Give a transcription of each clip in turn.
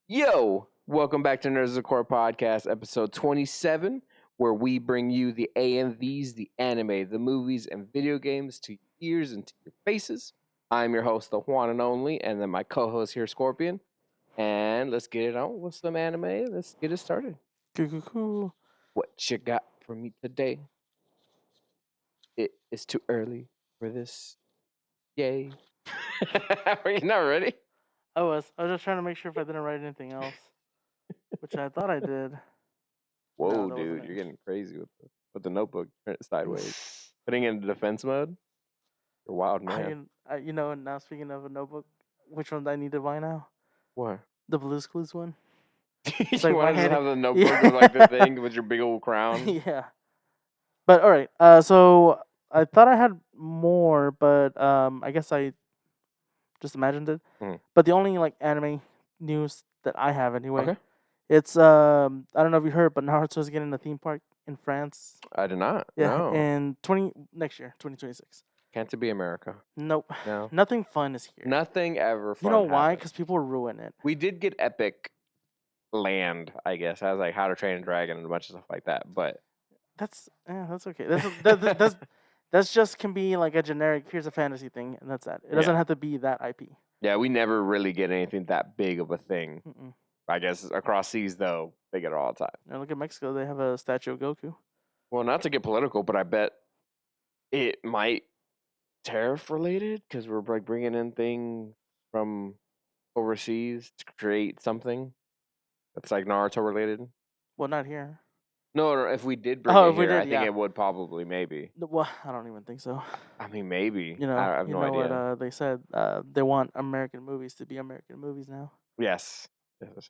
Yo, welcome back to Nerds of the Core podcast, episode 27, where we bring you the AMVs, the anime, the movies, and video games to your ears and to your faces. I'm your host, the one and only, and then my co-host here, Scorpion. And let's get it on with some anime. Let's get it started. Cool. What you got for me today? It is too early for this. Yay. Are you not ready? I was just trying to make sure if I didn't write anything else, which I thought I did. Whoa, that dude, wasn't you're it. getting crazy with the notebook. Turn it sideways. Putting it into defense mode. You're a wild man. Now speaking of a notebook, which one do I need to buy now? What? The Blue's Clues one. You like want to just head- have the notebook with like the thing with your big old crown? yeah. But all right. So I thought I had more, but I guess I just imagined it. Mhm. But the only like anime news that I have anyway, Okay. it's I don't know if you heard, but Naruto's getting a theme park in France. I did not. Yeah, No. in next year, 2026. Can't it be America? Nope. No. Nothing fun is here. Nothing ever fun. You know why? happens. Because people ruin it. We did get Epic Land, I guess. I was like How to Train a Dragon and a bunch of stuff like that. But That's okay. That's just can be like a generic. Here's a fantasy thing, and that's that. It doesn't Yeah. have to be that IP. yeah, we never really get anything that big of a thing. Mm-mm. I guess across seas, though, they get it all the time. Now look at Mexico. They have a statue of Goku. Well, not to get political, but I bet it might tariff related because we're like bringing in things from overseas to create something that's like Naruto related. Well, not here. No, if we did bring Oh, it if we here, I did, think yeah. it would probably maybe. Well, I don't even think so. I mean, maybe. You know, I have you no know idea. what they said. They want American movies to be American movies now, Yes. Yes.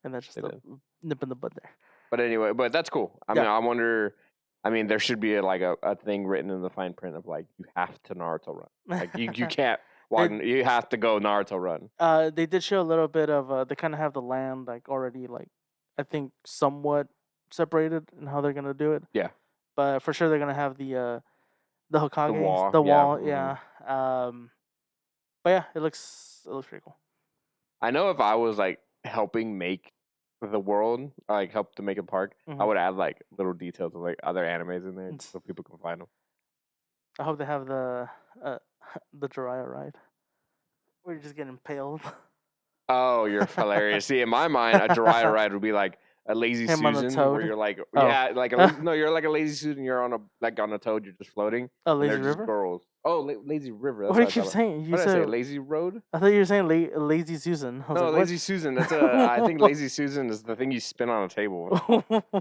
and that's just They a did. nip in the bud there. But anyway, but that's cool. I mean, I wonder. I mean, there should be a thing written in the fine print of like you have to Naruto run. Like you can't walk. You have to go Naruto run. They did show a little bit of they kind of have the land like already like I think somewhat separated in how they're gonna do it. Yeah. But for sure they're gonna have the Hokage, wall, the yeah, wall, mhm. yeah. But yeah, it looks pretty cool. I know if I was like helping make the world, like help to make a park, I Mhm. would add like little details of like other animes in there so people can find them. I hope they have the the Jiraiya ride where you're just getting impaled. Oh, you're hilarious. See, in my mind, a Jiraiya ride would be like a lazy Him on the Susan, where toad? you're like, Oh. yeah, like no, you're like a lazy Susan. You're on a toad. You're just floating. Oh, and Lazy they're just River? girls. Oh, lazy river. That's What do you I keep thought. saying? You What did I say? said Lazy road? I thought you were saying Lazy Susan. I was No, like, lazy Susan. That's I think lazy Susan is the thing you spin on a table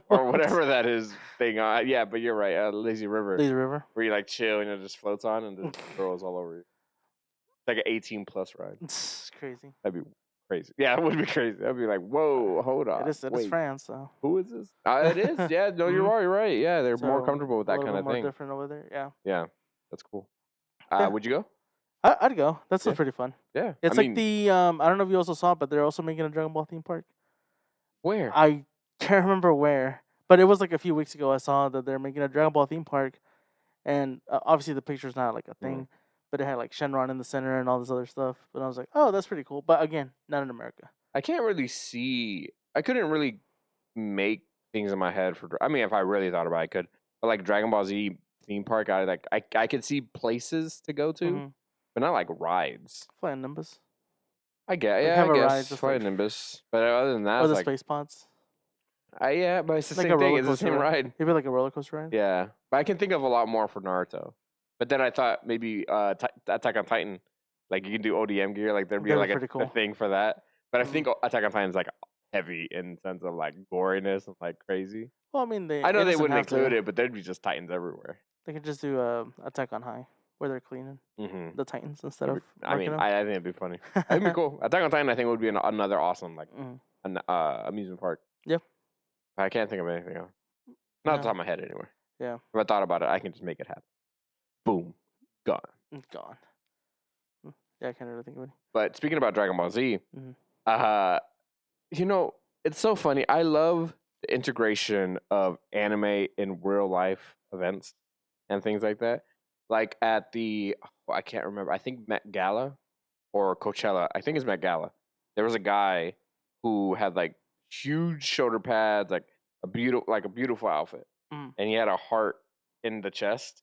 or whatever that is thing. Yeah, but you're right. Lazy river, Lazy River. where you like chill and it just floats on and there's girls all over you. It's like an 18+ ride. It's crazy. That'd be crazy. Yeah, it would be crazy. I'd be like, whoa, hold on. It is wait, France, so who is this? It is. Yeah, no, you're Mhm. right. You're right. Yeah, they're more So, comfortable with a that little kind bit of more thing. different over there. Yeah, Yeah, that's cool. Yeah. Would you go? I'd go. That's Yeah. pretty fun. Yeah, It's I like mean, the I don't know if you also saw it, but they're also making a Dragon Ball theme park. where? I can't remember where, but it was like a few weeks ago. I saw that they're making a Dragon Ball theme park, and obviously the picture's not like a thing, but it had like Shenron in the center and all this other stuff. But I was like, oh, that's pretty cool. But again, not in America. I can't really see. I couldn't really make things in my head for. I mean, if I really thought about it, I could. But like Dragon Ball Z theme park, I could see places to go to, Mhm. but not like rides. Flying Nimbus I guess. Like, Yeah, have I a ride, guess just Flight like- Nimbus. But other than that, or it's the like space pods. yeah, but it's the Like a same thing. roller It's the coaster same ride. ride. Maybe like a roller coaster ride. Yeah, but I can think of a lot more for Naruto. But then I thought maybe Attack on Titan, like you can do ODM gear, like there'd be That'd be like pretty a cool. thing for that. But I Mhm. think Attack on Titan is like heavy in sense of like goriness and like crazy. Well, I mean, I know it they doesn't wouldn't have to. include it, but there'd be just Titans everywhere. They could just do Attack on High, where they're cleaning Mm-hmm. the Titans instead of. I mean, marking them. I think it'd be funny. It'd be cool. Attack on Titan, I think would be another awesome like Mhm. amusement park. Yep. I can't think of anything else. Not off the No. top of my head, anyway. Yeah. If I thought about it, I can just make it happen. Boom, gone. It's gone. Yeah, I can't really think of any. But speaking about Dragon Ball Z, Mhm. you know, it's so funny. I love the integration of anime in real life events and things like that. Like at I can't remember. I think Met Gala or Coachella. I think it's Met Gala. There was a guy who had like huge shoulder pads, like a beautiful outfit, Mm. and he had a heart in the chest.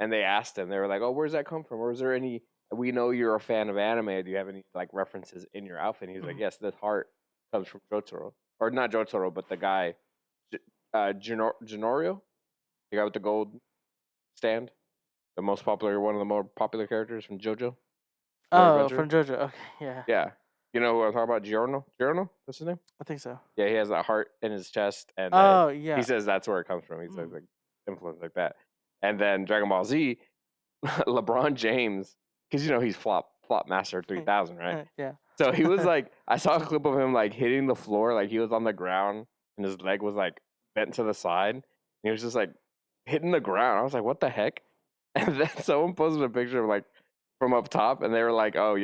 And they asked him, they were like, "Oh, where's that come from? Or is there any? We know you're a fan of anime. Do you have any like references in your outfit?" And he's like, "Yes, this heart comes from Jotaro, or not Jotaro, but the guy, Jinorio, the guy with the gold stand, the most popular, one of the more popular characters from JoJo. Oh, from JoJo. Okay, yeah, Yeah, you know who I'm talking about? Giorno. Giorno, that's his name. I think so. Yeah, he has that heart in his chest, and Oh, he yeah. says that's where it comes from. He says like influence like that. And then Dragon Ball Z, LeBron James, because he's flop master 3000, right? Yeah. So he was like, I saw a clip of him like hitting the floor, like he was on the ground and his leg was like bent to the side, and he was just like hitting the ground. I was like, what the heck? And then someone posted a picture of like from up top, and they were like, "Oh,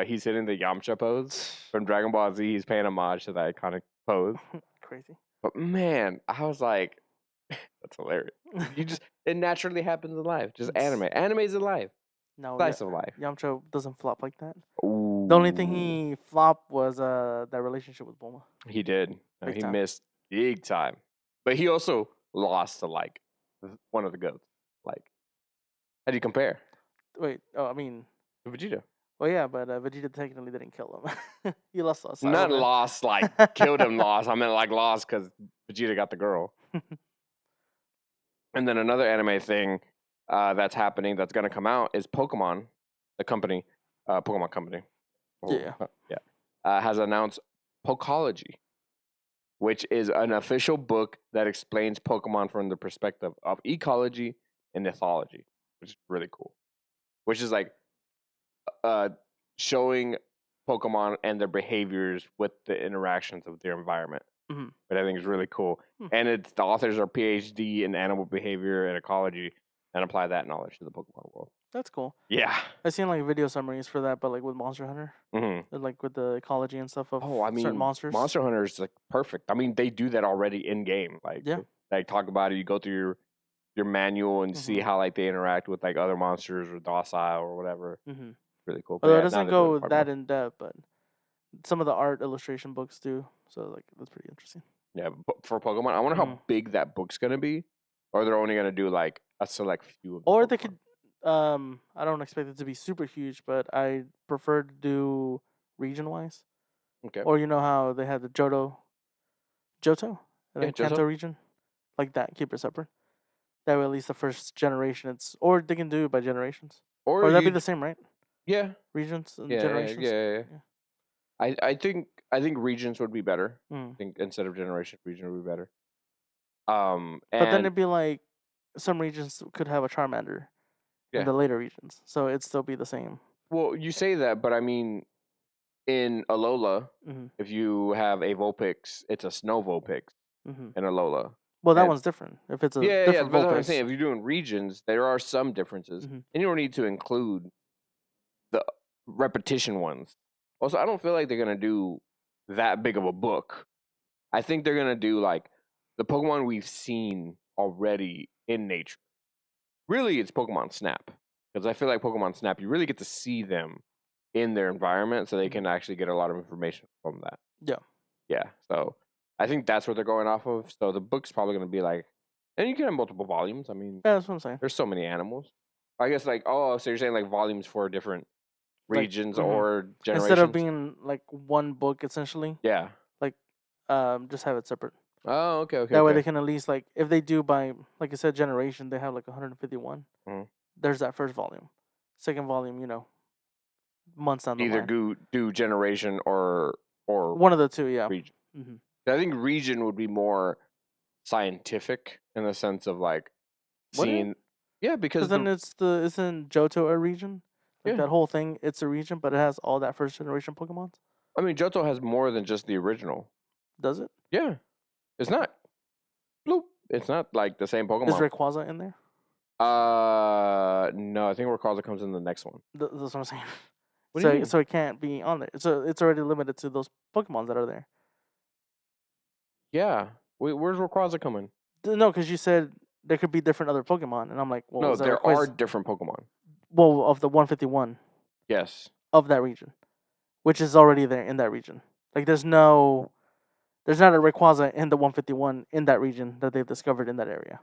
he's hitting the Yamcha pose from Dragon Ball Z. He's paying homage to that iconic pose." Crazy. But man, I was like, "That's hilarious." It naturally happens in life. Just anime. Anime's in life. No, Slice of life. Yamcha doesn't flop like that. Ooh. The only thing he flopped was that relationship with Bulma. He did. Big He time. missed big time. But he also lost to like one of the goats. Like, how do you compare? Wait, I mean, Vegeta. well, yeah, but Vegeta technically didn't kill him. He lost us. Not lost like killed him. Lost. I meant like lost because Vegeta got the girl. And then another anime thing that's happening that's going to come out is Pokemon, the company, Pokemon company. Has announced Pokology, which is an official book that explains Pokemon from the perspective of ecology and ethology, which is really cool. Which is like showing Pokemon and their behaviors with the interactions of their environment. Mm-hmm. But I think it's really cool. And the authors are PhD in animal behavior and ecology and apply that knowledge to the Pokemon world. That's cool. Yeah. I've seen like video summaries for that, but like with Monster Hunter, like with the ecology and stuff of certain monsters. Monster Hunter is like perfect. I mean, they do that already in game. Like, they talk about it. You go through your manual and see how like they interact with like other monsters or docile or whatever. Really cool. Although it doesn't go that in depth, but some of the art illustration books do. So like that's pretty interesting. Yeah, but for Pokemon, I wonder how big that book's gonna be, or they're only gonna do like a select few of them. Or they could. I don't expect it to be super huge, but I prefer to do region wise. Okay. Or you know how they have the Johto, and then Kanto region, like that. Keep it separate. That way, at least the first generation, or they can do it by generations. Or that'd be the same, right? Yeah. Regions and generations. Yeah. I think regions would be better. I think instead of generation, region would be better. But then it'd be like some regions could have a Charmander in the later regions, so it'd still be the same. Well, you say that, but I mean, in Alola, if you have a Vulpix, it's a Snow Vulpix in Alola. Well, that one's different. If it's a different but I'm saying if you're doing regions, there are some differences, and you don't need to include the repetition ones. Also, I don't feel like they're gonna do that big of a book. I think they're gonna do like the Pokemon we've seen already in nature. Really, it's Pokemon Snap, because I feel like Pokemon Snap, you really get to see them in their environment, so they can actually get a lot of information from that. Yeah. So I think that's what they're going off of. So the book's probably going to be like, and you can have multiple volumes. I mean, that's what I'm saying. There's so many animals. I guess like, so you're saying like volumes for different regions or generations? Instead of being like one book, essentially. Yeah. Like, just have it separate. Oh, okay. That way they can at least like, if they do by, like I said, generation, they have like 151. There's that first volume. Second volume, months down the line. Either do generation or one of the two, yeah. Region. I think region would be more scientific in the sense of like seeing. Yeah, because then isn't Johto a region? Like that whole thing, it's a region, but it has all that first generation Pokemon. I mean, Johto has more than just the original. Does it? Yeah, it's not. Bloop. It's not like the same Pokemon. Is Rayquaza in there? No, I think Rayquaza comes in the next one. That's what I'm saying. What do you mean? So it can't be on there. So it's already limited to those Pokemon that are there. Yeah. Wait, where's Rayquaza coming? No, because you said there could be different other Pokemon, and I'm like, well, no, there are different Pokemon. Well, of the 151. Yes. Of that region, which is already there in that region. Like there's not a Rayquaza in the 151 in that region that they've discovered in that area.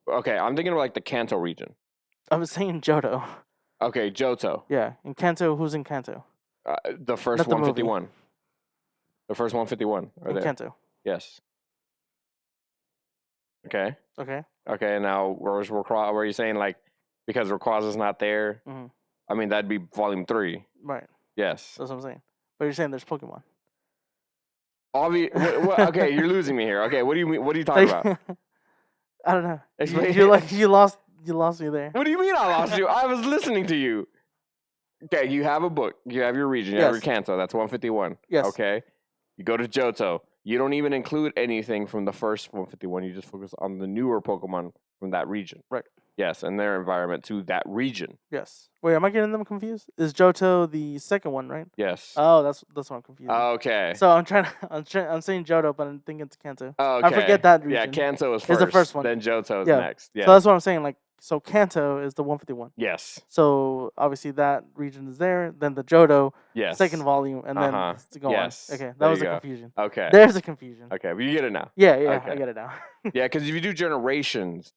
Okay, I'm thinking of like the Kanto region. I was saying Johto. Okay, Johto. Yeah, in Kanto, who's in Kanto? The first Not the movie. 151. The first 151 are In there. Kanto. Yes. Okay. Okay. Okay. Now, where's Rayquaza? Were you saying like because Rayquaza's not there? Mhm. I mean, that'd be volume 3. Right. Yes. That's what I'm saying. But you're saying there's Pokemon. Okay, you're losing me here. Okay, what do you mean? What are you talking about? I don't know. Explain. You lost me there. What do you mean I lost you? I was listening to you. Okay, you have a book. You have your region. You have your Yes. Kanto. That's 151. Yes. Okay. You go to Johto. You don't even include anything from the first 151. You just focus on the newer Pokemon from that region. Right. Yes, and their environment to that region. Yes. Wait, am I getting them confused? Is Johto the second one, right? Yes. Oh, that's what I'm confused. Okay. So I'm saying Johto, but I'm thinking it's Kanto. Okay. I forget that region. Yeah, Kanto is It's first. the first one. Then Johto is Yeah. next. Yes. So that's what I'm saying. Like, so Kanto is the 151. Yes. So obviously that region is there. Then the Johto, Yes. second volume, and then it's to go Yes. on. Okay, that There was you a go. confusion. Okay. There's a confusion. Okay, but you get it now. Yeah, I Okay. get it now. Yeah, because if you do generations,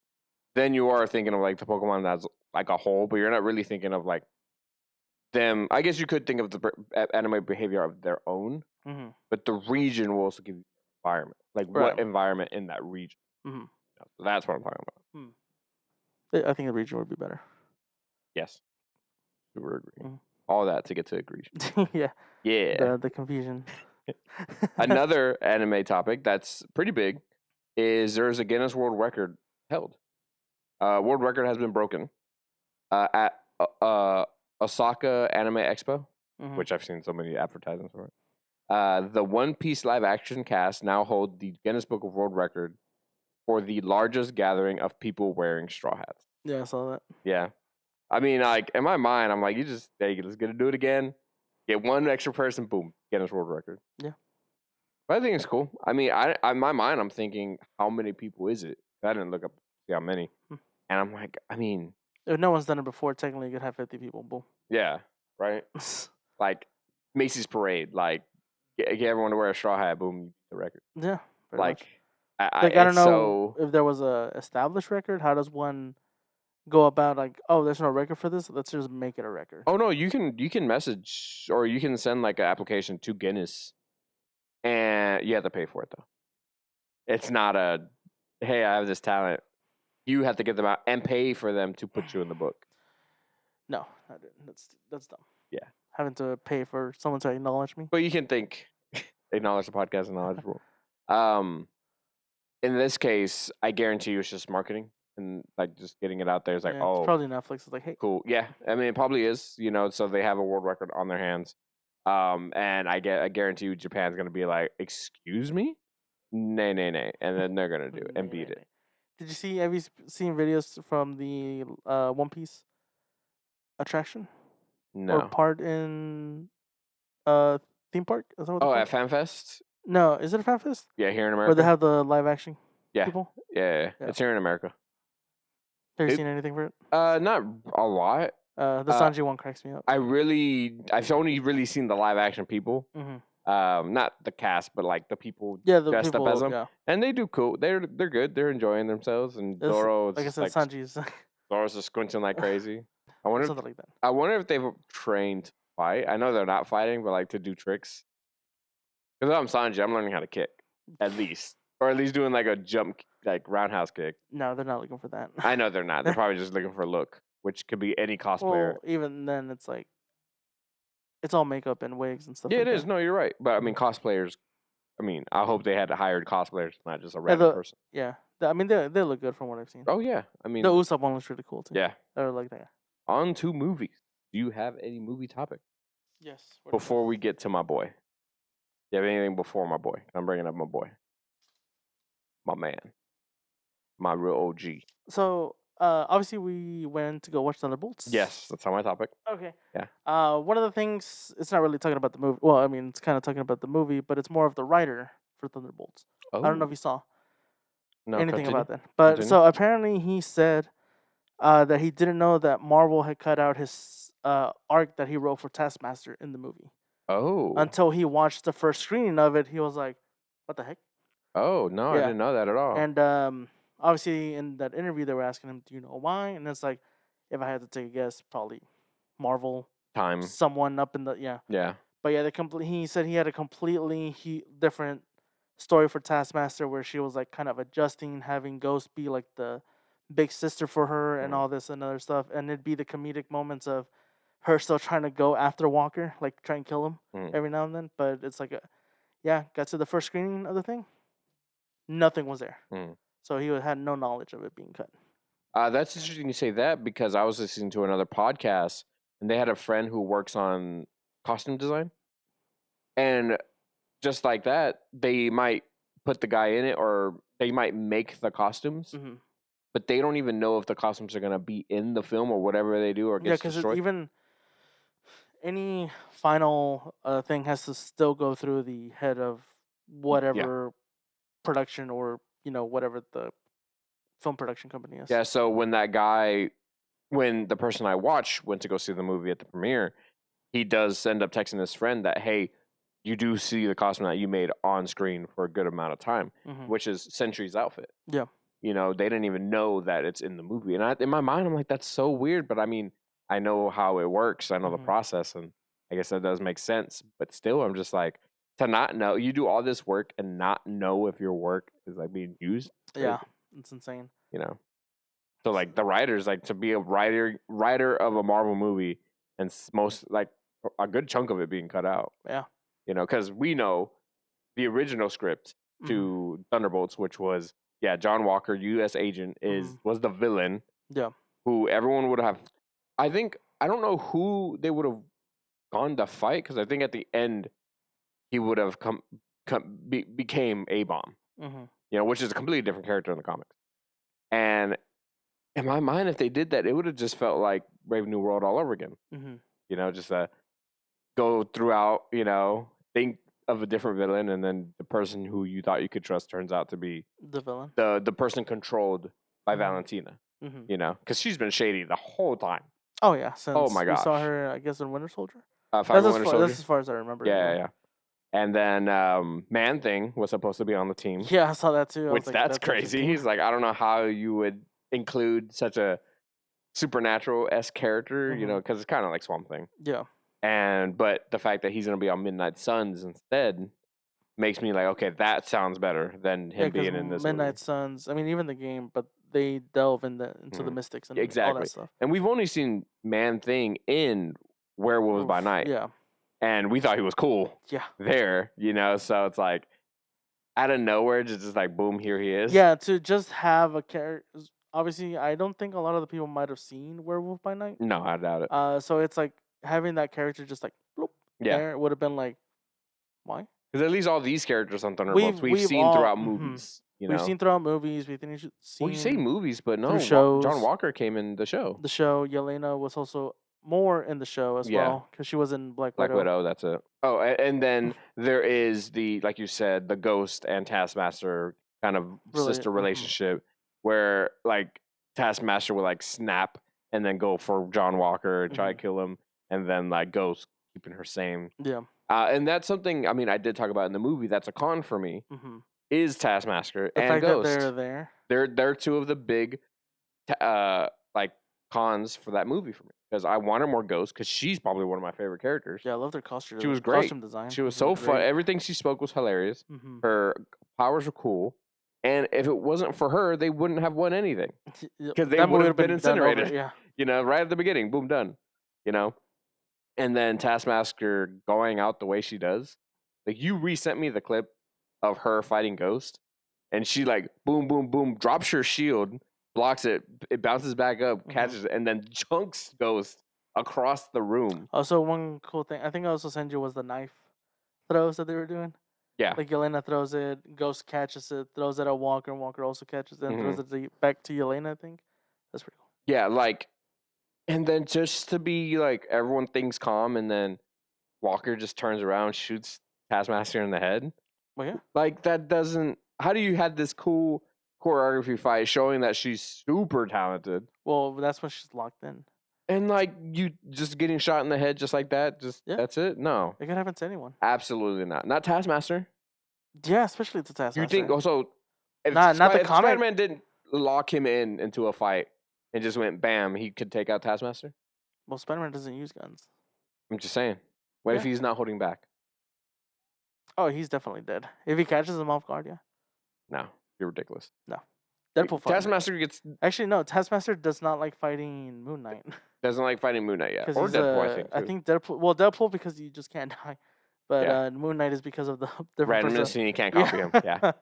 then you are thinking of like the Pokemon that's like a whole, but you're not really thinking of like them. I guess you could think of the anime behavior of their own, Mhm. but the region will also give you environment, like Right. what environment in that region. Mhm. So that's what I'm talking about. I think the region would be better. Yes, super agree. Mhm. All that to get to agree. Yeah. Yeah. The confusion. Another anime topic that's pretty big is there's a Guinness World Record held. World record has been broken at Osaka Anime Expo, Mhm. which I've seen so many advertisements for it. The One Piece live action cast now hold the Guinness Book of World Record for the largest gathering of people wearing straw hats. Yeah, I saw that. Yeah. I mean, like, in my mind, I'm like, let's get to do it again. Get one extra person, boom, Guinness World Record. Yeah. But I think it's cool. I mean, in my mind, I'm thinking, how many people is it? I didn't look up to see how many. And I'm like, I mean, If no one's done it before, technically you could have 50 people. Boom. yeah, right? Like Macy's Parade, like get everyone to wear a straw hat, boom, you beat the record. Yeah. pretty Like, much. I Like, I don't it's know so if there was a established record. How does one go about like, oh, there's no record for this? Let's just make it a record. Oh no, you can message or you can send like an application to Guinness, and you have to pay for it though. It's not a hey, I have this talent. You have to get them out and pay for them to put you in the book. No, that's dumb. Yeah. Having to pay for someone to acknowledge me. But you can think acknowledge the podcast and knowledgeable. In this case, I guarantee you it's just marketing and like just getting it out there. It's like, Yeah, oh, it's probably Netflix is like, hey, cool. Yeah, I mean, it probably is. You know, so they have a world record on their hands. And I guarantee you, Japan's gonna be like, excuse me, nay, and then they're gonna do it and beat it. Did you see? Have you seen videos from the One Piece attraction No. or part in theme park? Is that what Oh, they're at called? FanFest? No, is it a fan fest? Yeah, here in America. Where they have the live action yeah, people? yeah, Yeah. it's here in America. Have you It- seen anything for it? Not a lot. The Sanji one cracks me up. I've only really seen the live action people. Mm-hmm. Not the cast, but like the people Yeah, the dressed people. up as them, Yeah, and they do cool. They're good. They're enjoying themselves, and It's- Zoro, like I said, Sanji's Zoro's just squinting like crazy. I wonder, something like that. I wonder if they've trained to fight. I know they're not fighting, but like to do tricks. Because I'm Sanji, I'm learning how to kick at least, or at least doing like a jump, like roundhouse kick. No, they're not looking for that. I know they're not. They're probably just looking for a look, which could be any cosplayer. Well, even then, it's like it's all makeup and wigs and stuff. Yeah, like it is. that. No, you're right. But I mean, cosplayers. I mean, I hope they had hired cosplayers, not just a random person. Yeah, I mean they look good from what I've seen. Oh yeah, I mean, The Usopp one looks really cool too. yeah. Or like that. On to movies. Do you have any movie topic Yes. before we get to my boy? Do you have anything before my boy? I'm bringing up my boy, my man, my real OG. So obviously we went to go watch Thunderbolts. Yes, that's on my topic. Okay. Yeah. One of the things, it's not really talking about the movie. Well, I mean, it's kind of talking about the movie, but it's more of the writer for Thunderbolts. Oh, I don't know if you saw no, anything continue. about that. But Continue. so apparently he said that he didn't know that Marvel had cut out his arc that he wrote for Taskmaster in the movie. Oh. Until he watched the first screening of it, he was like, "What the heck?" Oh, no, I Yeah. didn't know that at all. And obviously in that interview they were asking him, "Do you know why?" And it's like, if I had to take a guess, probably Marvel, Time. someone up in the Yeah. But yeah, he said he had a completely different story for Taskmaster, where she was like kind of adjusting, having Ghost be like the big sister for her and Mhm. all this and other stuff, and it'd be the comedic moments of her still trying to go after Walker, like try and kill him Mhm. every now and then. But it's like got to the first screening of the thing, nothing was there, Mhm. so he had no knowledge of it being cut. That's interesting you say that because I was listening to another podcast and they had a friend who works on costume design. And just like that, they might put the guy in it or they might make the costumes, Mm-hmm. but they don't even know if the costumes are going to be in the film or whatever they do or Yeah, gets because destroyed. even any final thing has to still go through the head of whatever production or whatever the film production company is. Yeah, so when the person I watched went to go see the movie at the premiere, he does end up texting his friend that, hey, you do see the costume that you made on screen for a good amount of time, Mm-hmm. which is Sentry's outfit. Yeah. They didn't even know that it's in the movie. And in my mind, I'm like, that's so weird. But I mean, I know how it works. I know the Mhm. process. And I guess that does make sense. But still, I'm just like, to not know, you do all this work and not know if your work is like being used. Yeah, it's insane. So like the writers, like to be a writer of a Marvel movie and most like a good chunk of it being cut out. Yeah. Because we know the original script Mhm. to Thunderbolts, which was John Walker, U.S. agent, was the villain. Yeah. Who everyone would have. I don't know who they would have gone to fight because I think at the end he would have became A-Bomb. Mm-hmm. Which is a completely different character in the comics. And in my mind, if they did that, it would have just felt like Brave New World all over again. Mm-hmm. Just go throughout, think of a different villain, and then the person who you thought you could trust turns out to be The villain. the person controlled by Mhm. Valentina. Mm-hmm. Because she's been shady the whole time. Oh yeah, since my we saw gosh. her, I guess in Winter Soldier. Falcon Winter Soldier. That's as far as I remember. Yeah. And then Man Thing was supposed to be on the team. Yeah, I saw that too. Which that's crazy. He's like, I don't know how you would include such a supernatural-esque character, Mhm. because it's kind of like Swamp Thing. Yeah. But the fact that he's gonna be on Midnight Suns instead makes me like, okay, that sounds better than him being in this Midnight movie. Suns. I mean, even the game, but they delve into the Mhm. mystics and all Exactly. that stuff. And we've only seen Man Thing in Werewolves by Night. Yeah. And we thought he was cool. Yeah. There, so it's like out of nowhere, just like boom, here he is. Yeah, to just have a character. Obviously, I don't think a lot of the people might have seen Werewolf by Night. No, I doubt it. So it's like having that character just like bloop, Yeah. there would have been like, why? Because at least all these characters on Thunderbolts we've seen all- throughout mhm. movies. We've seen throughout movies. We've seen. Well, you say movies, but no, through shows. John Walker came in the show. The show. Yelena was also more in the show as well because she was in Black Widow. That's it. Oh, and then there is like you said, the Ghost and Taskmaster kind of sister relationship where like Taskmaster would like snap and then go for John Walker and try to kill him, and then like Ghost keeping her sane. Yeah. And that's something, I mean, I did talk about in the movie. That's a con for me. Is Taskmaster the and fact Ghost. That they're there. They're two of the big, like cons for that movie for me because I wanted more Ghost because she's probably one of my favorite characters. Yeah, I love their costume. She was great. Costume design. She was so fun. Everything she spoke was hilarious. Her powers were cool. And if it wasn't for her, they wouldn't have won anything because they would have been incinerated. Right at the beginning, boom, done. And then Taskmaster going out the way she does. Like you resent me the clip of her fighting Ghost, and she like boom, boom, boom, drops her shield, blocks it, it bounces back up, catches it, and then chunks Ghost across the room. Also, one cool thing I think I also sent you was the knife throws that they were doing. Yeah, like Yelena throws it, Ghost catches it, throws it at Walker, and Walker also catches it, and throws it back to Yelena. I think that's pretty cool. Yeah, like, and then just to be like everyone thinks calm, and then Walker just turns around, shoots Taskmaster in the head. Well, yeah. Like that doesn't. How do you have this cool choreography fight showing that she's super talented? Well, that's when she's locked in. And like you just getting shot in the head just like that, Yeah. that's it? No, It could happen to anyone. absolutely not. Not Taskmaster. Yeah, especially the Taskmaster. You think also if Not the if comic. Spider-Man didn't lock him into a fight and just went bam, he could take out Taskmaster? Well, Spider-Man doesn't use guns. I'm just saying. What if Yeah. he's not holding back? Oh, he's definitely dead. If he catches him off guard, yeah. No, you're ridiculous. Deadpool fight. Taskmaster Actually, no. Taskmaster does not like fighting Moon Knight. doesn't like fighting Moon Knight yet, 'Cause or he's, Deadpool. I think. Too. Deadpool. Well, Deadpool because you just can't die, but Yeah. Moon Knight is because of the different Randomness, and you can't copy him. Yeah.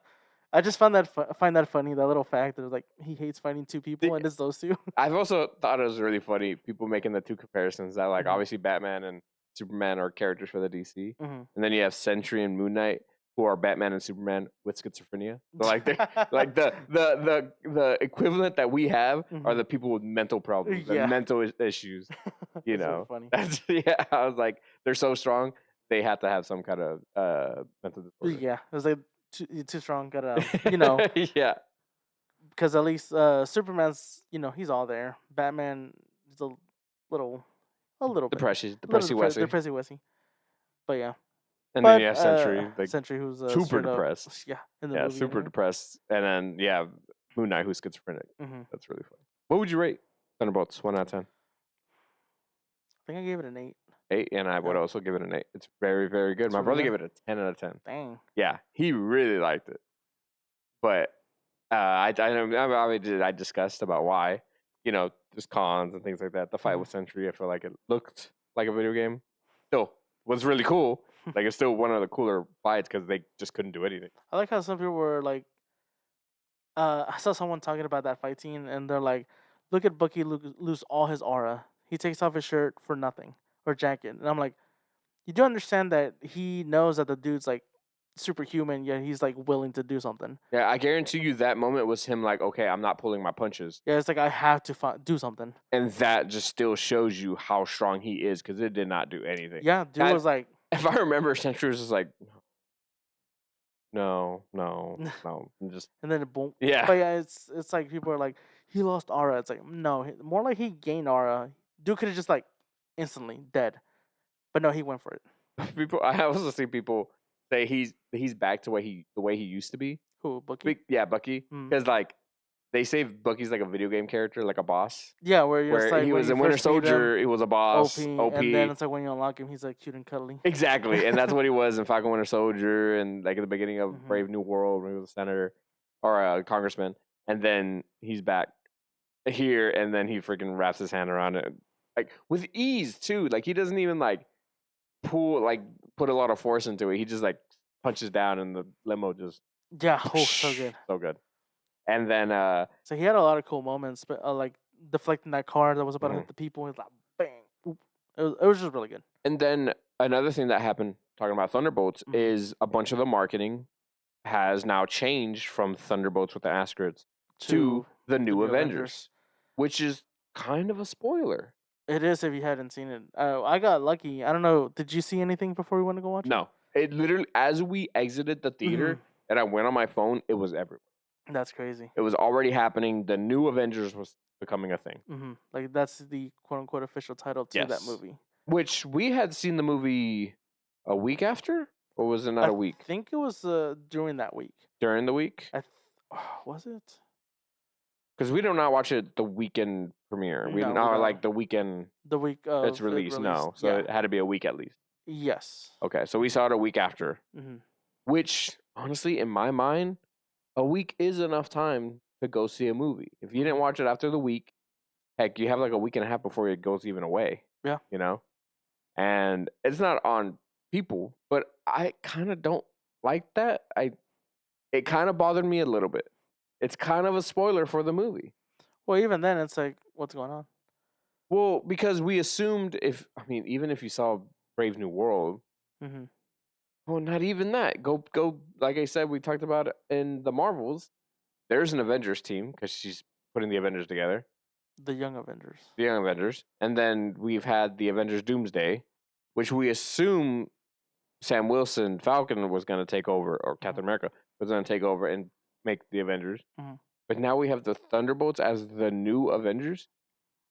I just find that funny. That little fact that like he hates fighting two people and it's those two. I've also thought it was really funny people making the two comparisons that like Mhm. obviously Batman and Superman are characters for the DC, Mm-hmm. and then you have Sentry and Moon Knight who are Batman and Superman with schizophrenia. So like they like the equivalent that we have are Mhm. the people with mental problems Yeah. and mental issues. You That's really know, funny. that's yeah. I was like, they're so strong, they have to have some kind of mental disorder. Yeah, it was like you're too strong. Gotta you know, yeah. because at least Superman's he's all there. Batman is a little bit. Depressy Little Wesley. Depressy Wesley. But yeah. And then you have Sentry, like Sentry, who's super straight up- depressed. yeah, in the Yeah, movie. super depressed. And then yeah, Moon Knight who's schizophrenic. Mm-hmm. I That's really funny. What would you rate Thunderbolts 1 out of 10? think I gave it an 8. 8, and I would Yeah. also give it an 8. It's very, very good. It's My really brother good. gave it a 10 out of 10. Dang. Yeah, he really liked it. But I discussed about why. There's cons and things like that. The fight Mhm. with Sentry, I feel like it looked like a video game. Still was really cool. Like it's still one of the cooler fights because they just couldn't do anything. I like how some people were like, I saw someone talking about that fight scene, and they're like, "Look at Bucky lose all his aura. He takes off his shirt for nothing or jacket." And I'm like, you do understand that he knows that the dude's like superhuman, yet he's like willing to do something. Yeah, I guarantee you that moment was him like, okay, I'm not pulling my punches. Yeah, it's like I have to do something. And that just still shows you how strong he is because it did not do anything. Yeah, dude was like, If I remember, Sentry was just like, no, just and then boom. yeah. But yeah, it's like people are like, he lost aura. It's like no, more like he gained aura. Dude could have just like instantly dead, but no, he went for it. People, I also see people say he's back to the way he used to be. Who, Bucky? Yeah, Bucky, Mm. because like they say Bucky's like a video game character, like a boss. Yeah, where you're Where just, like, he when was you in Winter first meet him, Soldier, he was a boss, OP. and then it's like when you unlock him, he's like cute and cuddly. Exactly, and that's what he was in Falcon Winter Soldier, and like at the beginning of Mhm. Brave New World when he was a senator or a congressman, and then he's back here, and then he freaking wraps his hand around it, like with ease too. Like he doesn't even like put a lot of force into it. He just like punches down, and the limo just Yeah, oh, so good. so good. And then So he had a lot of cool moments, but like deflecting that car that was about to Mhm. hit the people. He's like, bang. Oop. It was just really good. And then another thing that happened, talking about Thunderbolts, Mhm. is a bunch of the marketing has now changed from Thunderbolts with the Asteroids to the new New Avengers, Avengers. which is kind of a spoiler. It is if you hadn't seen it. I got lucky. I don't know. Did you see anything before we went to go watch No, it literally, as we exited the theater and I went on my phone, it was everywhere. it? That's crazy. It was already happening. The new Avengers was becoming a thing, Like that's the quote unquote official title to that Yes. movie. which we had seen the movie a week after, or was it not I a week? I think it was during that week. During the week? Was it? Because we did not watch it the weekend premiere. We No, did we not don't. like the weekend The week it's it released. No, so yeah. it had to be a week at least. Yes. Okay, so we saw it a week after, hmm which honestly, in my mind, a week is enough time to go see a movie. If you didn't watch it after the week, heck, you have like a week and a half before it goes even away. Yeah. You know? And it's not on people, but I kind of don't like that. It kind of bothered me a little bit. It's kind of a spoiler for the movie. Well, even then, it's like, what's going on? Well, because we assumed even if you saw Brave New World, hmm well, not even that. Go. Like I said, we talked about it in the Marvels. There's an Avengers team because she's putting the Avengers together, The Young Avengers. the Young Avengers, and then we've had the Avengers Doomsday, which we assume Sam Wilson, Falcon, was going to take over, or Captain America was going to take over and make the Avengers. Mhm. But now we have the Thunderbolts as the new Avengers.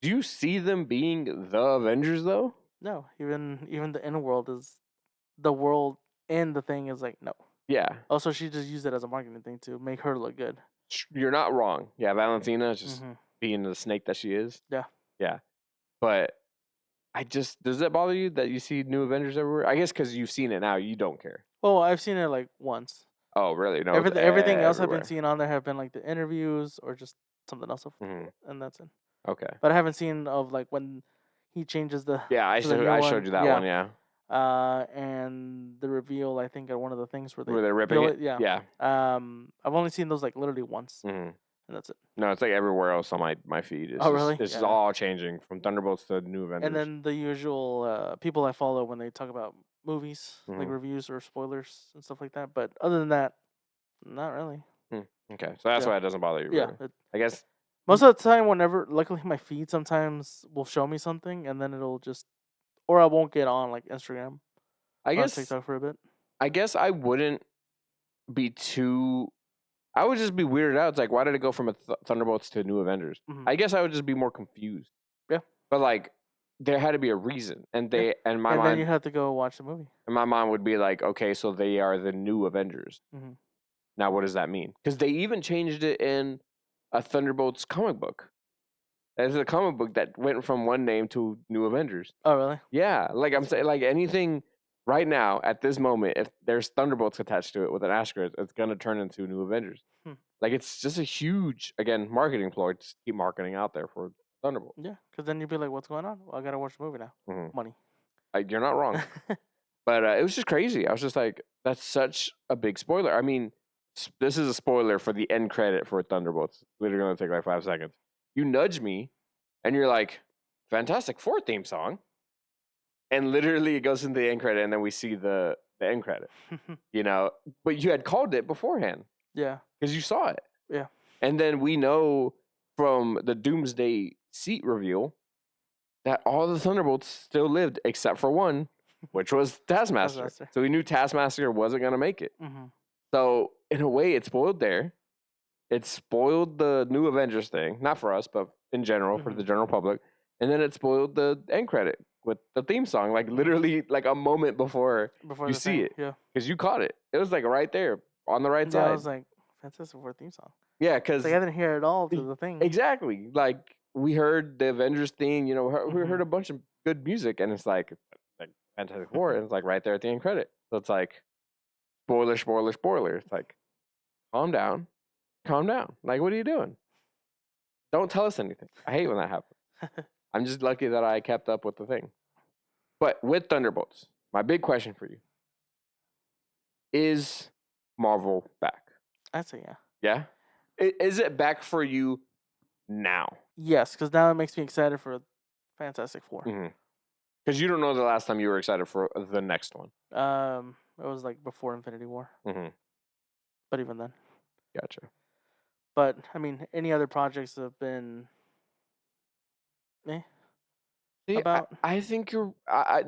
Do you see them being the Avengers though? No, even the inner world is the world, and the thing is like no. Yeah, Also, she just used it as a marketing thing to make her look good. you're not wrong. Yeah, Valentina is just Mm-hmm. being the snake that she is. Yeah. Yeah, but does that bother you that you see new Avengers everywhere? I guess because you've seen it now, you don't care. Well, I've seen it like once. Oh, really? No, it's Everything else I've been everywhere. seeing on there have been like the interviews or just something else, Hmm. and that's it. Okay. But I haven't seen of like when he changes the Yeah, to the new I one. showed you that Yeah. one. Yeah, And the reveal, I think, at one of the things where they where they're ripping peel it. it. Yeah. Yeah. I've only seen those like literally once, Hmm. and that's it. No, it's like everywhere else on my feed. It's Oh, just really? it's just Yeah. all changing from Thunderbolts to New Avengers. And then the usual people I follow when they talk about movies, like Mhm. reviews or spoilers and stuff like that. But other than that, not really. Okay, so that's Yeah. why it doesn't bother you. Yeah. Really. I guess. Most of the time, whenever, luckily, my feed sometimes will show me something, and then it'll just, or I won't get on like Instagram I or guess. TikTok for a bit. I guess I wouldn't be too. I would just be weirded out. It's like, why did it go from a Thunderbolts to New Avengers? Mhm. I guess I would just be more confused. Yeah. But like, there had to be a reason, and Yeah. and my And mind, then you have to go watch the movie. and my mind would be like, okay, so they are the New Avengers. Mhm. Now, what does that mean? Because they even changed it in a Thunderbolts comic book. There's a comic book that went from one name to New Avengers. Oh, really? Yeah, like I'm saying, like anything right now at this moment, if there's Thunderbolts attached to it with an asterisk, it's gonna turn into New Avengers. Like it's just a huge, again, marketing ploy to keep marketing out there for Thunderbolts. Yeah, because then you'd be like, "What's going on? Well, I gotta watch the movie now. Mhm. Money." Like you're not wrong, but it was just crazy. I was just like, that's such a big spoiler. I mean, this is a spoiler for the end credit for Thunderbolts. It's literally gonna take like 5 seconds. You nudge me, and you're like, Fantastic Four theme song. And literally, it goes into the end credit, and then we see the end credit. But you had called it beforehand Yeah. because you saw it. Yeah. And then we know from the Doomsday seat reveal that all the Thunderbolts still lived except for one, which was Taskmaster. Taskmaster. So we knew Taskmaster wasn't gonna make it. Mm-hmm. So in a way, it spoiled there. It spoiled the New Avengers thing, not for us, but in general for the general public. And then it spoiled the end credit with the theme song, like literally like a moment before you see it. Yeah. Because you caught it. It was like right there on the right Yeah, side. I was like, Fantastic Four theme song. Yeah, because Like I didn't hear it all through the thing. exactly. Like we heard the Avengers theme, we heard a bunch of good music, and it's like Fantastic Four, and it's like right there at the end credit. So it's like spoiler, spoiler, spoiler. It's like calm down. Like, what are you doing? Don't tell us anything. I hate when that happens. I'm just lucky that I kept up with the thing. But with Thunderbolts, my big question for you is Marvel back? I'd say yeah. Yeah? Is it back for you now? Yes, because now it makes me excited for Fantastic Four. Because you don't know the last time you were excited for the next one. It was like before Infinity War. But even then. Gotcha. But I mean, any other projects have been See, about. I think you're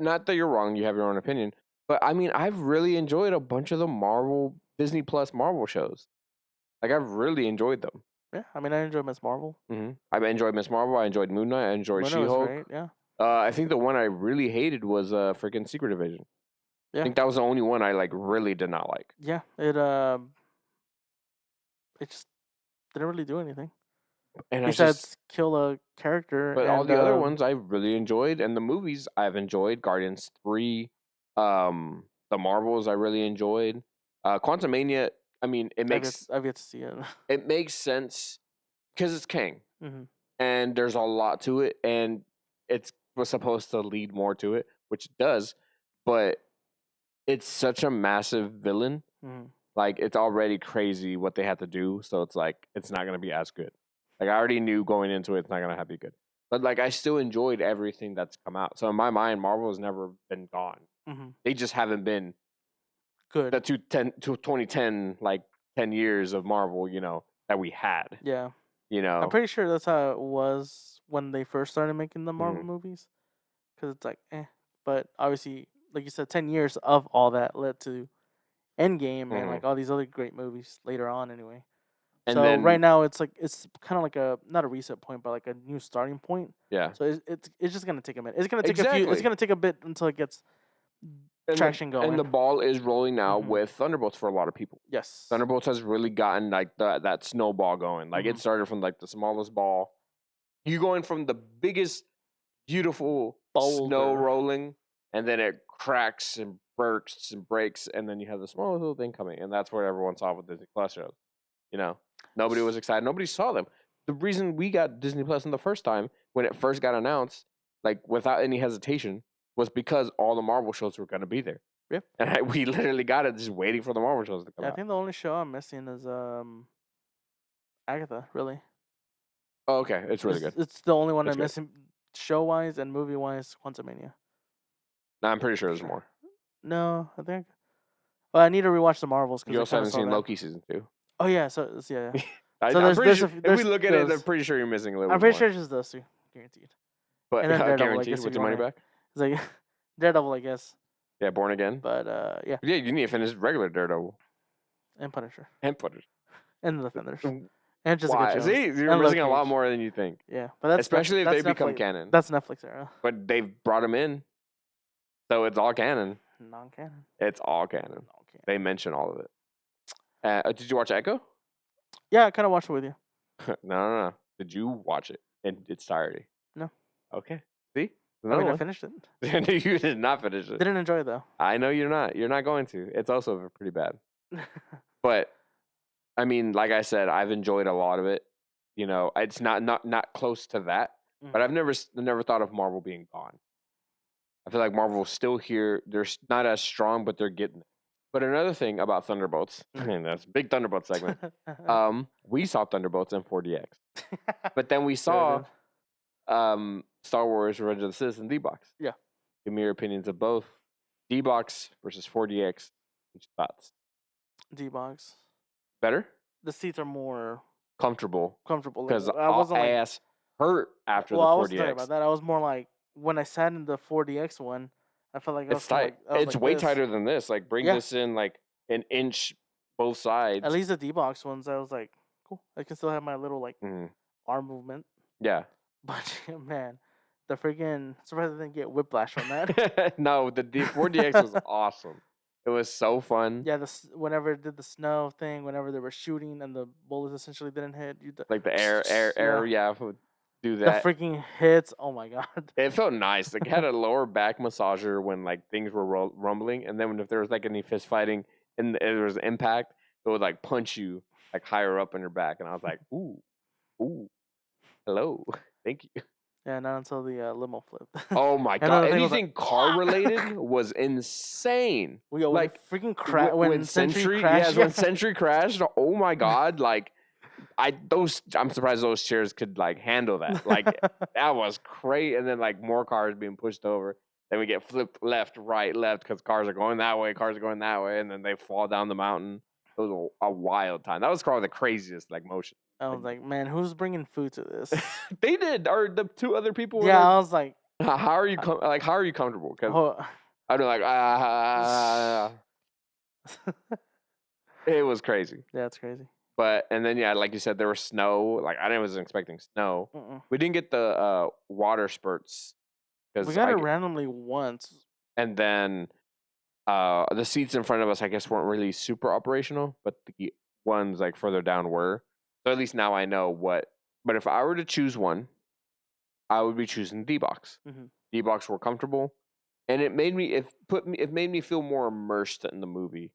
not that you're wrong. You have your own opinion, but I mean, I've really enjoyed a bunch of the Disney Plus Marvel shows. Like I've really enjoyed them. Yeah, I mean, I enjoy Miss Marvel. I enjoyed Miss Marvel. I enjoyed Moon Knight. I enjoyed She-Hulk. Great, yeah. I think the one I really hated was freaking Secret Invasion. Yeah. I think that was the only one I like really did not like. Yeah, it just didn't really do anything. And besides kill a character. But all the other ones I really enjoyed, and the movies I've enjoyed. Guardians 3, the Marvels I really enjoyed. Quantumania, I mean, I've yet to see it. It makes sense because it's Kang, and there's a lot to it, and it was supposed to lead more to it, which it does, but it's such a massive villain. Like it's already crazy what they had to do, so it's like it's not gonna be as good. Like I already knew going into it, it's not gonna be good. But like I still enjoyed everything that's come out. So in my mind, Marvel has never been gone. They just haven't been good. The 2010 like 10 years of Marvel, that we had. Yeah. I'm pretty sure that's how it was when they first started making the Marvel movies. Because it's like, But obviously, like you said, 10 years of all that led to Endgame and like all these other great movies later on anyway. And So then right now it's kind of like a not a reset point, but like a new starting point. yeah, So it's just gonna take a minute. It's gonna take a few. It's exactly. gonna take a bit until it gets traction going. And the ball is rolling now Mhm. with Thunderbolts for a lot of people. Yes. Thunderbolts has really gotten like that snowball going. Like it Mhm. started from like the smallest ball. You going from the biggest, beautiful snow Boulder. rolling, and then it cracks and bursts and breaks, and then you have the smallest little thing coming, and that's where everyone saw with Disney Plus shows. You know, nobody was excited. Nobody saw them. The reason we got Disney Plus in the first time when it first got announced, like without any hesitation, was because all the Marvel shows were going to be there. Yep. And we literally got it just waiting for the Marvel shows to come Yeah, I out. think the only show I'm missing is Agatha. Really. Oh, okay, it's really good. It's the only one It's I'm good. missing, show wise and movie wise. Quantumania. No, I'm pretty sure there's Sure. more. No, I think. Well, I need to rewatch the Marvels You because I also kind haven't of saw seen that. Loki season 2. Oh yeah, so yeah. I'm So pretty there's sure, a f- if there's we look at it, I'm those. pretty sure you're missing a little I'm bit pretty more. sure it's just those two, guaranteed. But and then Daredevil, I guaranteed guess with you your money want back. It's like Daredevil, I guess. Yeah, Born Again. But yeah, Yeah, you need to finish regular Daredevil and Punisher and Punisher. and the Defenders and Jessica Why? Jones. See, you're and missing a Luke lot Cage. more than you think. Yeah, but that's Especially if that's they become Netflix- canon. That's Netflix era. But they've brought them in, so it's all canon. Non-canon. It's all canon. Non-canon. They mention all of it. Did you watch Echo? Yeah, I kind of watched it with you. No. Did you watch it in its entirety? No. Okay. See? I finished it. You did not finish it. Didn't enjoy it though. I know you're not. You're not going to. It's also pretty bad. But I mean, like I said, I've enjoyed a lot of it. You know, it's not close to that. But I've never thought of Marvel being gone. I feel like Marvel's still here. They're not as strong, but they're getting it. But another thing about Thunderbolts, and that's a big Thunderbolts segment. We saw Thunderbolts in 4DX, but then we saw Star Wars: Revenge of the Sith in D-Box. Yeah. Give me your opinions of both D-Box versus 4DX. Which thoughts? D-Box. Better? The seats are more Comfortable. comfortable. Because I wasn't like, ass hurt after well, I the wasn't talking 4DX. about that. I was more like when I sat in the 4DX one, I felt like I was It's kinda tight. Like, I was It's like way this. tighter than this. Like bring Yeah. this in like an inch both sides. At least the D-Box ones, I was like, cool. I can still have my little like Mhm. arm movement. Yeah. But man, the freaking surprised I didn't get whiplash from that. No, the 4DX was awesome. It was so fun. Yeah, whenever it did the snow thing, whenever they were shooting and the bullets essentially didn't hit, Like the air, yeah, would do the that. freaking hits. Oh my god. It felt nice. Like it had a lower back massager when like things were rumbling, and then if there was like any fist fighting and there was impact, it would like punch you like higher up on your back, and I was like, ooh, hello, thank you. Yeah, not until the limo flip. Oh my And god! then the thing was like, Anything car related was insane. we got like, freaking crash when Century crashed. yes, when Century crashed. Oh my god! Like, I'm surprised those chairs could like handle that. Like, that was crazy. And then like more cars being pushed over. Then we get flipped left, right, left because cars are going that way, cars are going that way, and then they fall down the mountain. It was a wild time. That was probably the craziest like motion. I was like, man, who's bringing food to this? They did, or the two other people. Were Yeah, like, I was like, how are you how are you comfortable? Because oh, I'd be like, it was crazy. yeah, it's crazy. But and then yeah, like you said, there was snow. Like I wasn't expecting snow. Mm-mm. We didn't get the water spurts We got it randomly once. and then the seats in front of us, I guess, weren't really super operational, but the ones like further down were. So at least now I know what. But if I were to choose one, I would be choosing D-Box. Mhm. D-Box were comfortable, and it made me it made me feel more immersed in the movie.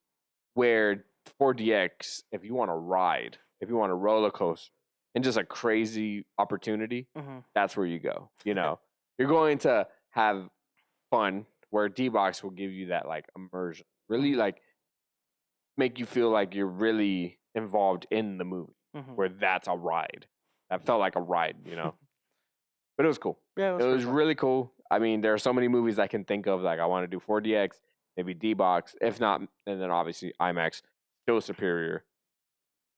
Where 4DX, if you want to ride, if you want a roller coaster, and just a crazy opportunity, Mhm. that's where you go. You know, you're going to have fun. Where D-Box will give you that like immersion, really like make you feel like you're really involved in the movie. Mhm. Where that's a ride. That felt like a ride, you know. But it was cool. Yeah, It was fun. really cool. I mean, there are so many movies I can think of. Like I want to do 4DX, maybe D-Box. If not, and then obviously IMAX, still superior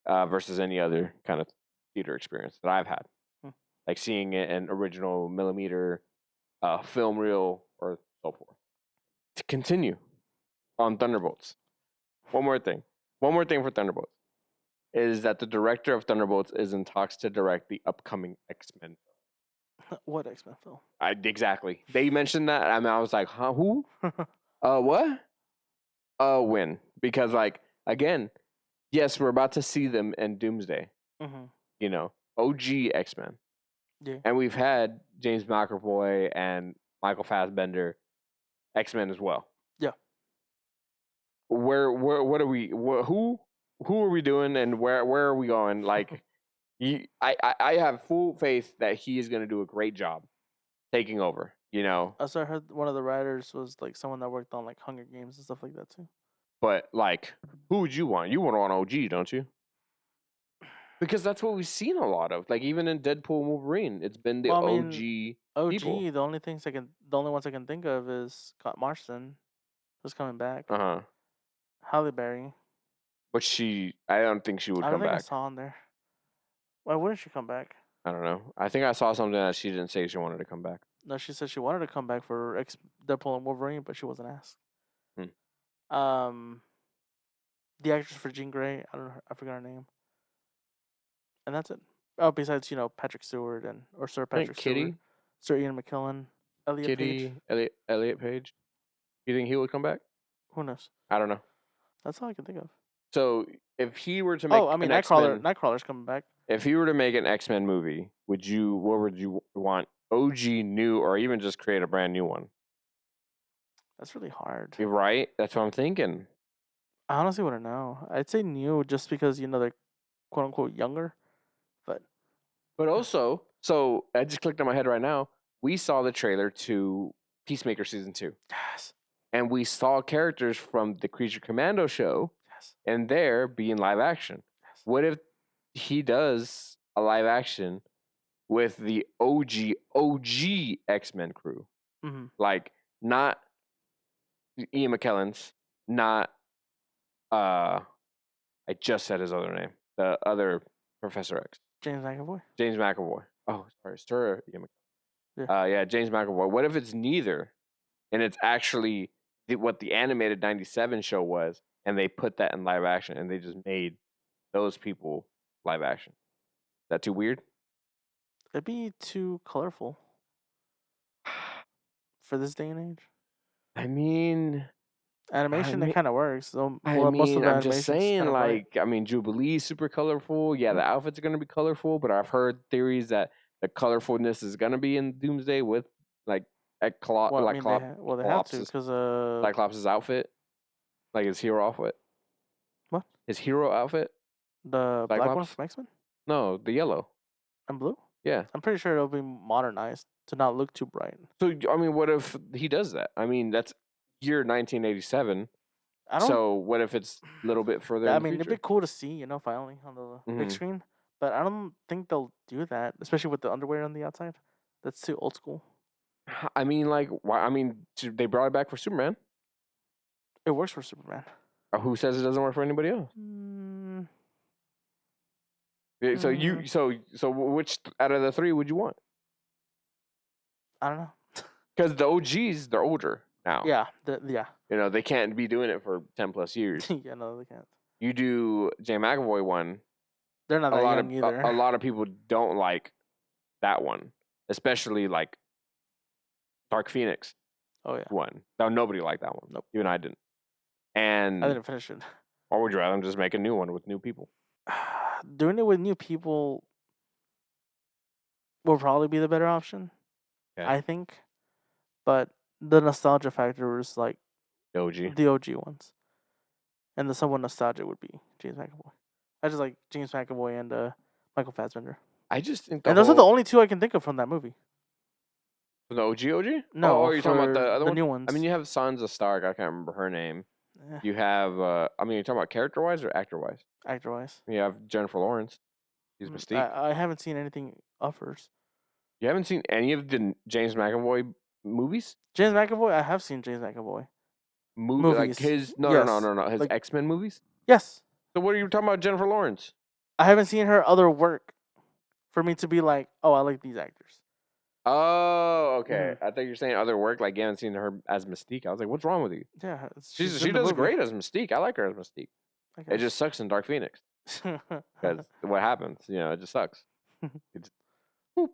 versus any other kind of theater experience that I've had. Hmm. Like seeing it in original millimeter, film reel, or so forth. To continue on Thunderbolts. One more thing for Thunderbolts. is that the director of Thunderbolts is in talks to direct the upcoming X-Men. What X-Men film? Exactly. They mentioned that. I mean, I was like, huh? Who? What? When? Because, like, again, yes, we're about to see them in Doomsday. Mm-hmm. You know, OG X-Men. Yeah. And we've had James McAvoy and Michael Fassbender X-Men as well. Yeah. What are we? Who are we doing, and where are we going? Like, I have full faith that he is going to do a great job taking over. You know, Also, I heard one of the writers was like someone that worked on like Hunger Games and stuff like that too. but like, who would you want? You want OG, don't you? Because that's what we've seen a lot of. Like, even in Deadpool and Wolverine, it's been the Well, I OG mean, OG. people. The only ones I can think of is Scott Marston, who's coming back. Uh huh. Halle Berry. But I don't think she would I don't come think I back. saw on there. Why wouldn't she come back? I don't know. I think I saw something that she didn't say she wanted to come back. No, she said she wanted to come back for Deadpool and Wolverine, but she wasn't asked. Hmm. The actress for Jean Grey, I forgot her name. And that's it. Oh, besides, Patrick Stewart or Sir I think Patrick Kitty, Stewart, Sir Ian McKellen, Elliot Page. Elliot Page. You think he would come back? Who knows? I don't know. That's all I can think of. So if he were to make, Oh, I mean, an X-Men, Nightcrawler's coming back. if he were to make an X-Men movie, what would you want? OG, new, or even just create a brand new one? That's really hard. You're right. That's what I'm thinking. I honestly wouldn't know. I'd say new just because, they're quote unquote younger. But also, so I just clicked on my head right now. We saw the trailer to Peacemaker season 2, Yes. and we saw characters from the Creature Commando show, Yes. and there being live action. Yes. What if he does a live action with the OG X-Men crew? Mm-hmm. Like, not Ian McKellen's, not I just said his other name, the other Professor X, James McAvoy. James McAvoy. Oh, sorry, Sir Ian Yeah. yeah, James McAvoy. What if it's neither, and it's actually what the animated '97 show was, and they put that in live action, and they just made those people live action? Is that too weird? It'd be too colorful for this day and age. I mean, Animation, mean- it kind of works. So, I most of mean, the I'm just animation's saying, kinda bright. like, I mean, Jubilee's super colorful. Yeah, the outfits are gonna be colorful, but I've heard theories that the colorfulness is gonna be in Doomsday with like Well, I mean, they have to because Cyclops' outfit, like his hero outfit. What? His hero outfit? the black one Cyclops? from X-Men No, the yellow. and blue. Yeah. I'm pretty sure it'll be modernized to not look too bright. So I mean, what if he does that? I mean, that's year 1987. I don't. So what if it's a little bit further? I in the mean, it'd future? be cool to see, finally on the big Mhm. screen. But I don't think they'll do that, especially with the underwear on the outside. That's too old school. I mean, like, why? I mean, they brought it back for Superman. It works for Superman. Who says it doesn't work for anybody else? Mm, So so which out of the three would you want? I don't know. Because the OGs, they're older now. Yeah, You know, they can't be doing it for 10 plus years. yeah. No, they can't. You do James McAvoy one. They're not A that lot young of either. a lot of people don't like that one, especially like Dark Phoenix Oh yeah, one. No, nobody liked that one. Nope. Even I didn't. And I didn't finish it. or would you rather just make a new one with new people? Doing it with new people will probably be the better option, Okay. I think. But the nostalgia factor is like The OG. the OG ones, and the somewhat nostalgia would be James McAvoy. I just like James McAvoy and Michael Fassbender, I just think and those are the only two I can think of from that movie. the OG. No, oh, you're talking about for the other one? new ones. I mean, you have Sansa Stark. I can't remember her name. Eh, You have. I mean, you're talking about character wise or actor wise. actor wise, You have Jennifer Lawrence. She's Mystique. I haven't seen anything of hers. You haven't seen any of the James McAvoy movies? James McAvoy, I have seen James McAvoy. Like Movies. his no Yes. his Like- X-Men movies. Yes, So what are you talking about, Jennifer Lawrence? I haven't seen her other work for me to be like, oh, I like these actors. Oh, okay. I thought you were saying other work, like you haven't seen her as Mystique. I was like, what's wrong with you? Yeah, She in the does movie. great as Mystique. I like her as Mystique. Okay. It just sucks in Dark Phoenix. because what happens? It just sucks. It's boop,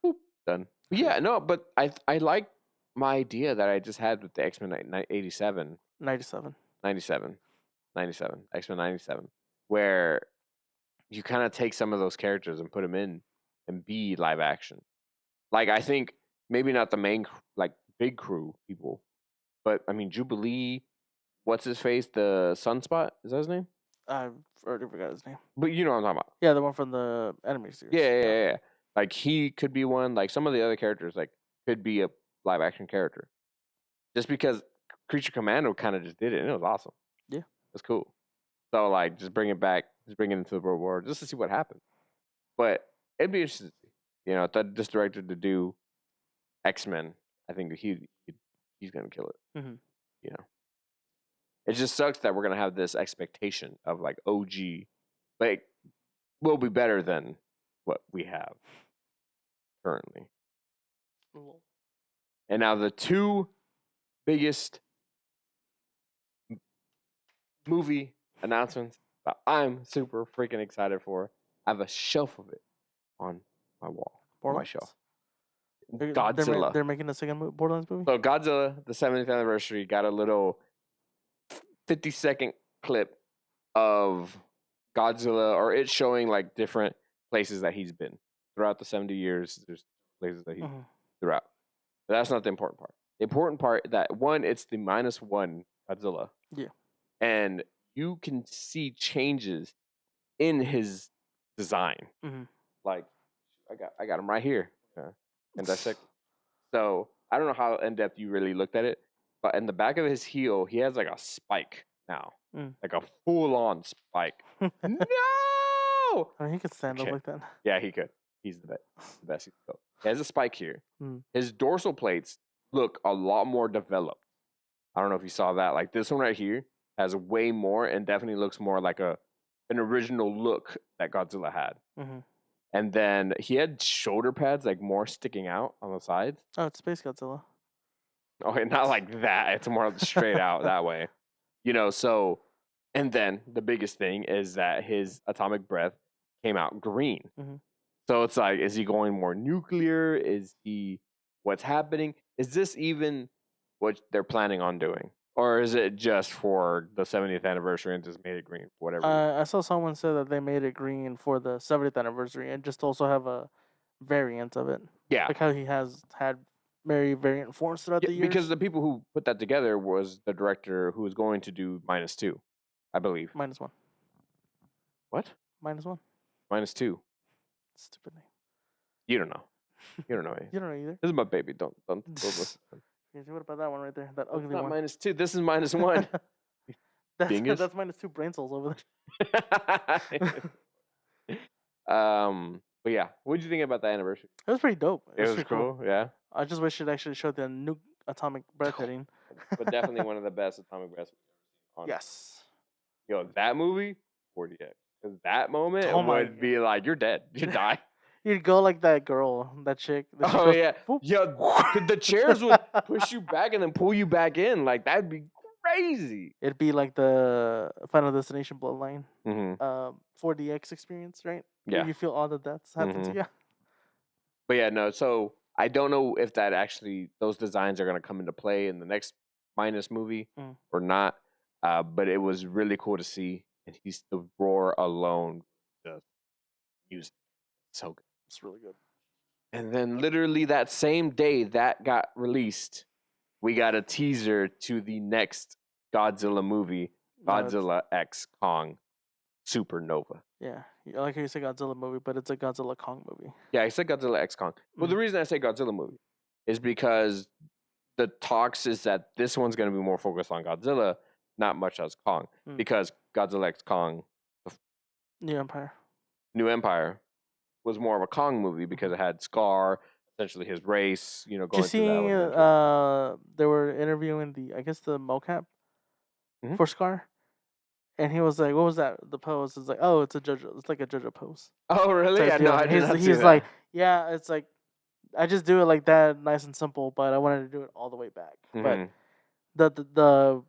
boop, done. But yeah, no, but I like my idea that I just had with the X-Men 87, 97. 97, 97, X-Men 97, where you kind of take some of those characters and put them in and be live action. Like, I think maybe not the main, like, big crew people, but I mean, Jubilee, what's his face? The Sunspot? Is that his name? I already forgot his name. But you know what I'm talking about. Yeah, the one from the anime series. Yeah. Like, he could be one. Like, some of the other characters, like, could be a live action character. Just because Creature Commando kind of just did it, and it was awesome. Yeah. It's cool. So, like, just bring it back, just bring it into the real world, just to see what happens. But it'd be interesting to see. If this director to do X-Men, I think he's gonna kill it. Mm-hmm. It just sucks that we're gonna have this expectation of like OG, but it will be better than what we have currently. And now the two biggest movie announcements that I'm super freaking excited for. I have a shelf of it on my wall, on my shelf. Godzilla. They're making a second Borderlands movie? So Godzilla, the 70th anniversary, got a little 50-second clip of Godzilla, or it showing like different places that he's been throughout the 70 years. There's places that he's throughout. But that's not the important part. The important part that one, it's the -1 Godzilla. Yeah. And you can see changes in his design. Mm-hmm. Like, I got him right here. And dissect. So I don't know how in depth you really looked at it, but in the back of his heel, he has like a spike now, like a full-on spike. No, I mean, he could stand up like that. Yeah, he could. He's the best he could go. He has a spike here. Mm. His dorsal plates look a lot more developed. I don't know if you saw that. Like this one right here has way more, and definitely looks more like an original look that Godzilla had. Mm-hmm. And then he had shoulder pads like more sticking out on the sides. Oh, it's Space Godzilla. Okay, not like that. It's more straight out that way. So, and then the biggest thing is that his atomic breath came out green. Mm-hmm. So it's like, is he going more nuclear? What's happening? Is this even what they're planning on doing? Or is it just for the 70th anniversary and just made it green for whatever reason? I saw someone say that they made it green for the 70th anniversary and just also have a variant of it. Yeah. Like how he has had very variant forms throughout the years. Because the people who put that together was the director who was going to do -2, I believe. -1. What? -1. -2. Stupid name. You don't know. You don't know me. You don't know either. This is my baby. Don't listen. What about that one right there? That It's ugly not one. -2. This is -1. Dingus. That's -2 brain cells over there. But yeah, what did you think about the anniversary? It was pretty dope. It was pretty cool. Yeah. I just wish it actually showed the new atomic breath hitting. But definitely one of the best atomic breaths we've ever seen. Yes. Yo, that movie, 40X. Because that moment would be like, you're dead. You die. You'd go like that girl, that chick. Oh, yeah. Yeah, the chairs would push you back and then pull you back in. Like, that'd be crazy. It'd be like the Final Destination Bloodline 4DX experience, right? Yeah. You feel all the deaths happen to you. But yeah, no. So I don't know if that actually, those designs are going to come into play in the next Minus movie or not. But it was really cool to see. And he's the roar alone, the music. So good. It's really good. And then literally that same day that got released, we got a teaser to the next Godzilla movie, Godzilla X Kong Supernova. Yeah, I like how you say Godzilla movie, but it's a Godzilla Kong movie. Yeah, I said Godzilla X Kong. Well, the reason I say Godzilla movie is because the talks is that this one's going to be more focused on Godzilla, not much as Kong, because Godzilla X Kong, New Empire, was more of a Kong movie because it had Scar, essentially his race, going through that. They were interviewing the mocap for Scar, and he was like, "What was that? The pose?" It's like, "Oh, it's like a JoJo pose." Oh, really? Yeah, no, I did not see he's that. like, "Yeah, it's like I just do it like that, nice and simple, but I wanted to do it all the way back." But the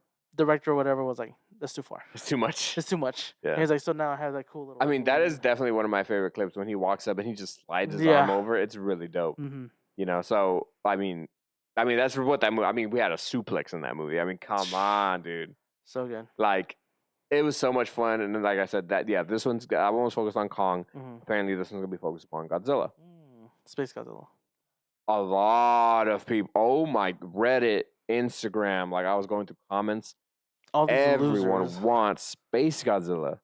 director or whatever was like, that's too far. It's too much. It's too much. Yeah. And he's like, so now I have that cool little. I mean, that balloon. is definitely one of my favorite clips when he walks up and he just slides his Yeah. arm over. It's really dope. Mm-hmm. You know, so I mean that's what that movie. I mean, we had a suplex in that movie. I mean, come on, dude. So good. Like, it was so much fun. And then, like I said, this one's I was focused on Kong. Mm-hmm. Apparently, this one's gonna be focused on Godzilla. Space Godzilla. A lot of people. Oh my, Reddit, Instagram. Like, I was going through comments. All these Everyone losers. wants Space Godzilla.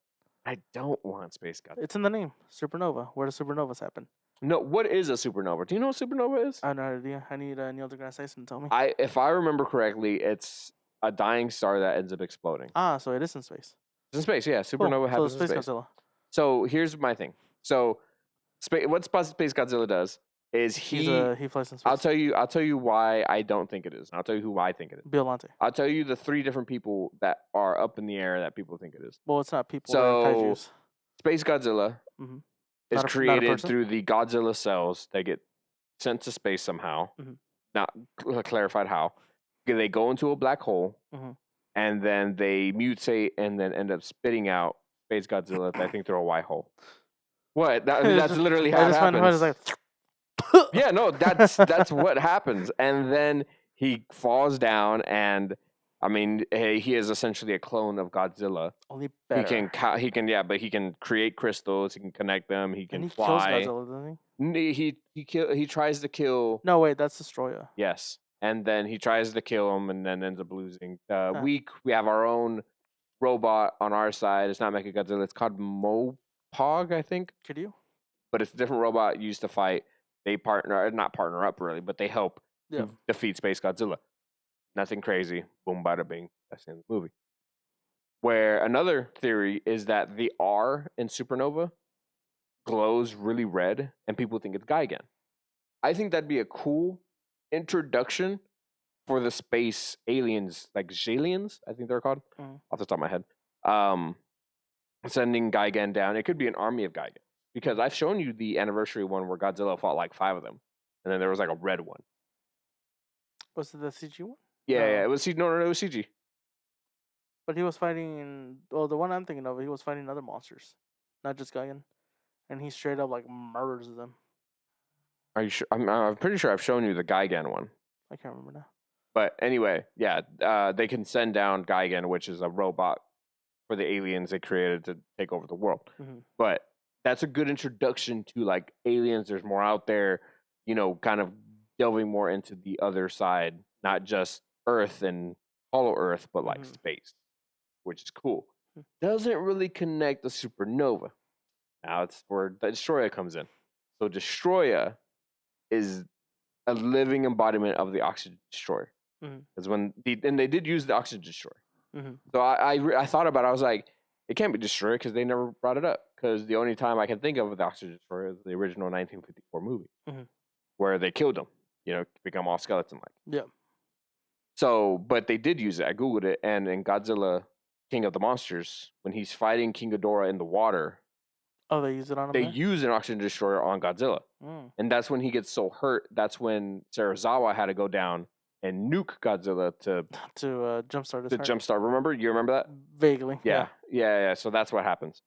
I don't want Space Godzilla. It's in the name. Supernova. Where do supernovas happen? No, what is a supernova? Do you know what supernova is? I have no idea. I need Neil deGrasse Tyson to tell me. If I remember correctly, it's a dying star that ends up exploding. So it is in space. It's in space, yeah. Supernova Cool. happens So in Space space. Godzilla. So here's my thing. So, what Space Godzilla does is He flies in space. I'll tell you why I don't think it is. I'll tell you who I think it is. Biollante. I'll tell you the 3 different people that are up in the air that people think it is. Well, it's not people. So, they're kaijus. Space Godzilla Mhm. is Not a created person? through the Godzilla cells. They get sent to space somehow. Mhm. Not clarified how. They go into a black hole, Mhm. and then they mutate and then end up spitting out Space Godzilla, I think, through a white hole. What? I mean, that's literally how I it just find happens. it like. Yeah, no, that's what happens. And then he falls down, and I mean, he is essentially a clone of Godzilla. Only better. He can, but he can create crystals. He can connect them. He can and he fly. kills Godzilla, doesn't he? He tries to kill. No, wait, that's Destroyer. Yes, and then he tries to kill him, and then ends up losing. Huh. We have our own robot on our side. It's not Mechagodzilla. It's called Mopog, I think. Could you? But it's a different robot used to fight. They not partner up really, but they help Yeah. defeat Space Godzilla. Nothing crazy. Boom, bada bing. That's the end of the movie. Where another theory is that the R in Supernova glows really red, and people think it's Gigan. I think that'd be a cool introduction for the space aliens, like Xaliens, I think they're called, off the top of my head. Sending Gigan down. It could be an army of Gigan. Because I've shown you the anniversary one where Godzilla fought like 5 of them. And then there was like a red one. Was it the CG one? Yeah, it was it was CG. But he was fighting. Well, the one I'm thinking of, he was fighting other monsters, not just Gigan, and he straight up like murders them. Are you sure? I'm pretty sure I've shown you the Gigan one. I can't remember now. But anyway, yeah, they can send down Gigan, which is a robot for the aliens they created to take over the world. Mhm. But that's a good introduction to like aliens. There's more out there, you know, kind of delving more into the other side, not just Earth and Hollow Earth, but like space, which is cool. Doesn't really connect the supernova. Now it's where the Destroyer comes in. So Destroyer is a living embodiment of the Oxygen Destroyer. Because they did use the Oxygen Destroyer. So I thought about it. I was like, it can't be Destroyer because they never brought it up. Because the only time I can think of with the Oxygen Destroyer is the original 1954 movie, where they killed him, you know, become all skeleton-like. Yeah. So, but they did use it. I googled it, and in Godzilla, King of the Monsters, when he's fighting King Ghidorah in the water, Oh, they use it on him. they there? use an Oxygen Destroyer on Godzilla, and that's when he gets so hurt. That's when Serizawa had to go down and nuke Godzilla to jumpstart his to heart. jumpstart. Remember? You remember that? Vaguely. Yeah. So that's what happens.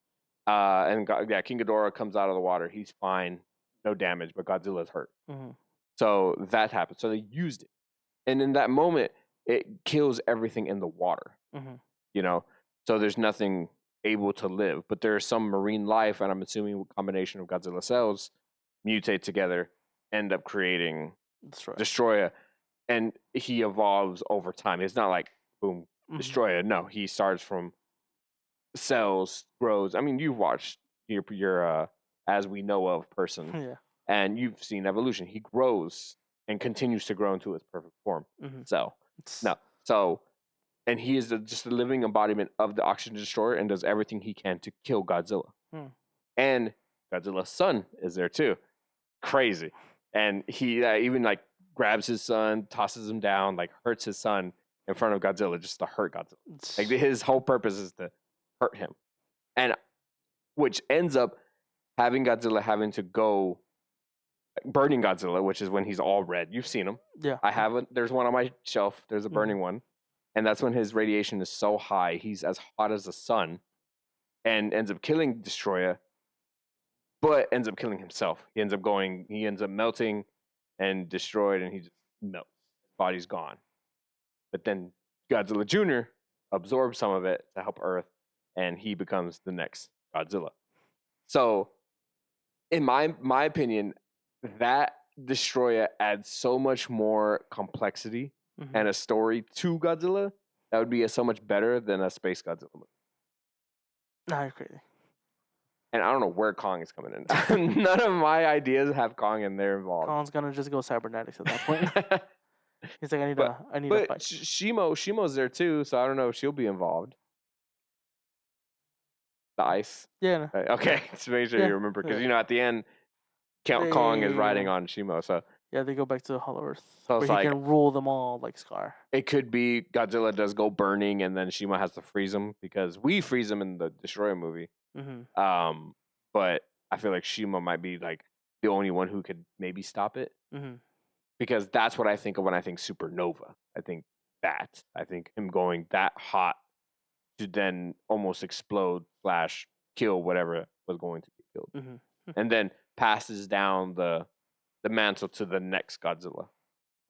And King Ghidorah comes out of the water. He's fine, no damage, but Godzilla's hurt. So that happened. So they used it, and in that moment, it kills everything in the water. You know, so there's nothing able to live, but there's some marine life, and I'm assuming a combination of Godzilla cells mutate together, end up creating Destroyer, and he evolves over time. It's not like boom, Destroyer. No, he starts from cells, grows. I mean, you've watched your As We Know Of person, Yeah. and you've seen evolution. He grows and continues to grow into his perfect form. So and he is just a living embodiment of the Oxygen Destroyer and does everything he can to kill Godzilla. And Godzilla's son is there too. Crazy. And he even like grabs his son, tosses him down, like hurts his son in front of Godzilla just to hurt Godzilla. Like his whole purpose is to hurt him. And which ends up having Godzilla having to go burning Godzilla, which is when he's all red. You've seen him. Yeah. I have there's one on my shelf. There's a burning one. and that's when his radiation is so high, he's as hot as the sun, and ends up killing Destroyer, but ends up killing himself. He ends up melting and destroyed, and he just melts. His body's gone. But then Godzilla Jr. absorbs some of it to help Earth, and he becomes the next Godzilla. So, in my opinion, that Destroyer adds so much more complexity Mhm. and a story to Godzilla that would be so much better than a Space Godzilla movie. Nah, you're crazy. And I don't know where Kong is coming in. None of my ideas have Kong in there involved. Kong's gonna just go cybernetics at that point. He's like, I need to But fight. Shimo's there too, so I don't know if she'll be involved. The ice. Yeah. No. Okay, just make sure Yeah, you remember, because yeah. at the end, Kong is riding They- on Shimo, so Yeah, they go back to Hollow Earth, So where it's he like- can rule them all like Scar. it could be Godzilla does go burning, and then Shimo has to freeze him, because we freeze him in the Destroyer movie. Mm-hmm. But I feel like Shimo might be like the only one who could maybe stop it, Mm-hmm. because that's what I think of when I think supernova. I think him going that hot to then almost explode / kill whatever was going to be killed, Mm-hmm. and then passes down the mantle to the next Godzilla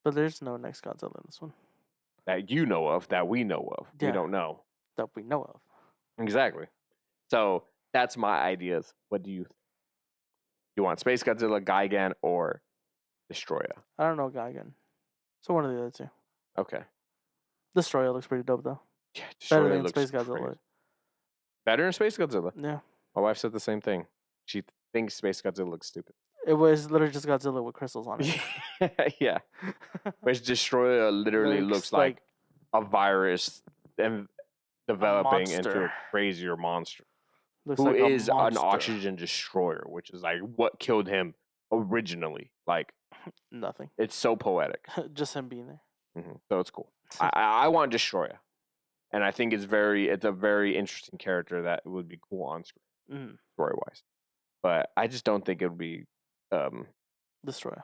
But there's no next Godzilla in this one that you know of, that we know of. We Yeah. don't know that we know of. exactly. So that's my ideas. What do you think? You want Space Godzilla, Gigan, or Destroyer? I don't know Gigan. So one of the other two. Okay. Destroyer looks pretty dope though. Yeah, Better Destroyer than looks Space crazy. Godzilla. Better than Space Godzilla. Yeah. My wife said the same thing. She thinks Space Godzilla looks stupid. It was literally just Godzilla with crystals on it. Yeah. Which Destroyer literally looks like a virus and developing into a monster. crazier monster. looks Who like a is an monster. oxygen destroyer, which is like what killed him originally. Like, Nothing. it's so poetic. Just him being there. So it's cool. I want Destroyer. And I think it's a very interesting character that would be cool on screen, Mm. story wise. But I just don't think it would be Destroyer.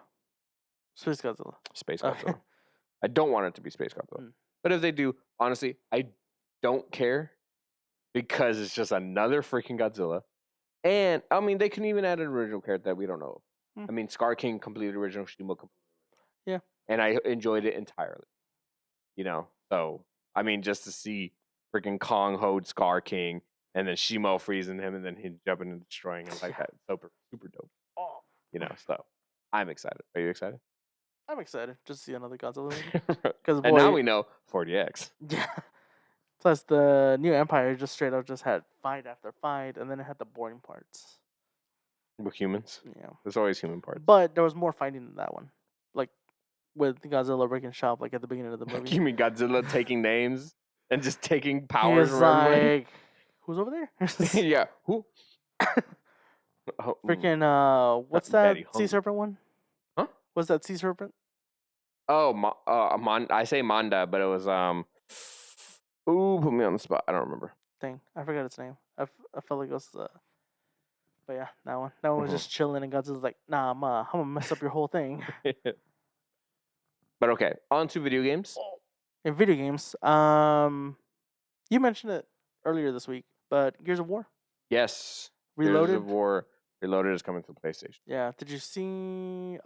Space Godzilla. Space Okay. Godzilla. I don't want it to be Space Godzilla. Mm. But if they do, honestly, I don't care, because it's just another freaking Godzilla. And I mean, they can even add an original character that we don't know of. Mm. I mean, Scar King completely original, Shimo completely original. Yeah. And I enjoyed it entirely. So I mean, just to see freaking Kong hold Scar King, and then Shimo freezing him, and then him jumping and destroying him like that. Super, super dope. Oh. So I'm excited. Are you excited? I'm excited just to see another Godzilla movie. Because And now we know 40X. Yeah. Plus the new Empire just straight up just had fight after fight, and then it had the boring parts. With humans. Yeah. There's always human parts. But there was more fighting than that one. Like with Godzilla breaking shop like at the beginning of the movie. You mean Godzilla taking names and just taking powers He's from everybody? like, who's over there? Yeah. Who? Oh, Freaking what's that Daddy sea hungry. serpent one? Huh? What's that sea serpent? I say Manda, but it was Ooh, put me on the spot. I don't remember. Thing. I forgot its name. I felt like it was but yeah, that one. That one was Mhm. just chilling and Godzilla's like, nah, I'm gonna mess up your whole thing. But okay, on to video games. In video games, you mentioned it earlier this week, but Gears of War Yes. Reloaded. Gears of War Reloaded is coming to PlayStation. Yeah. Did you see?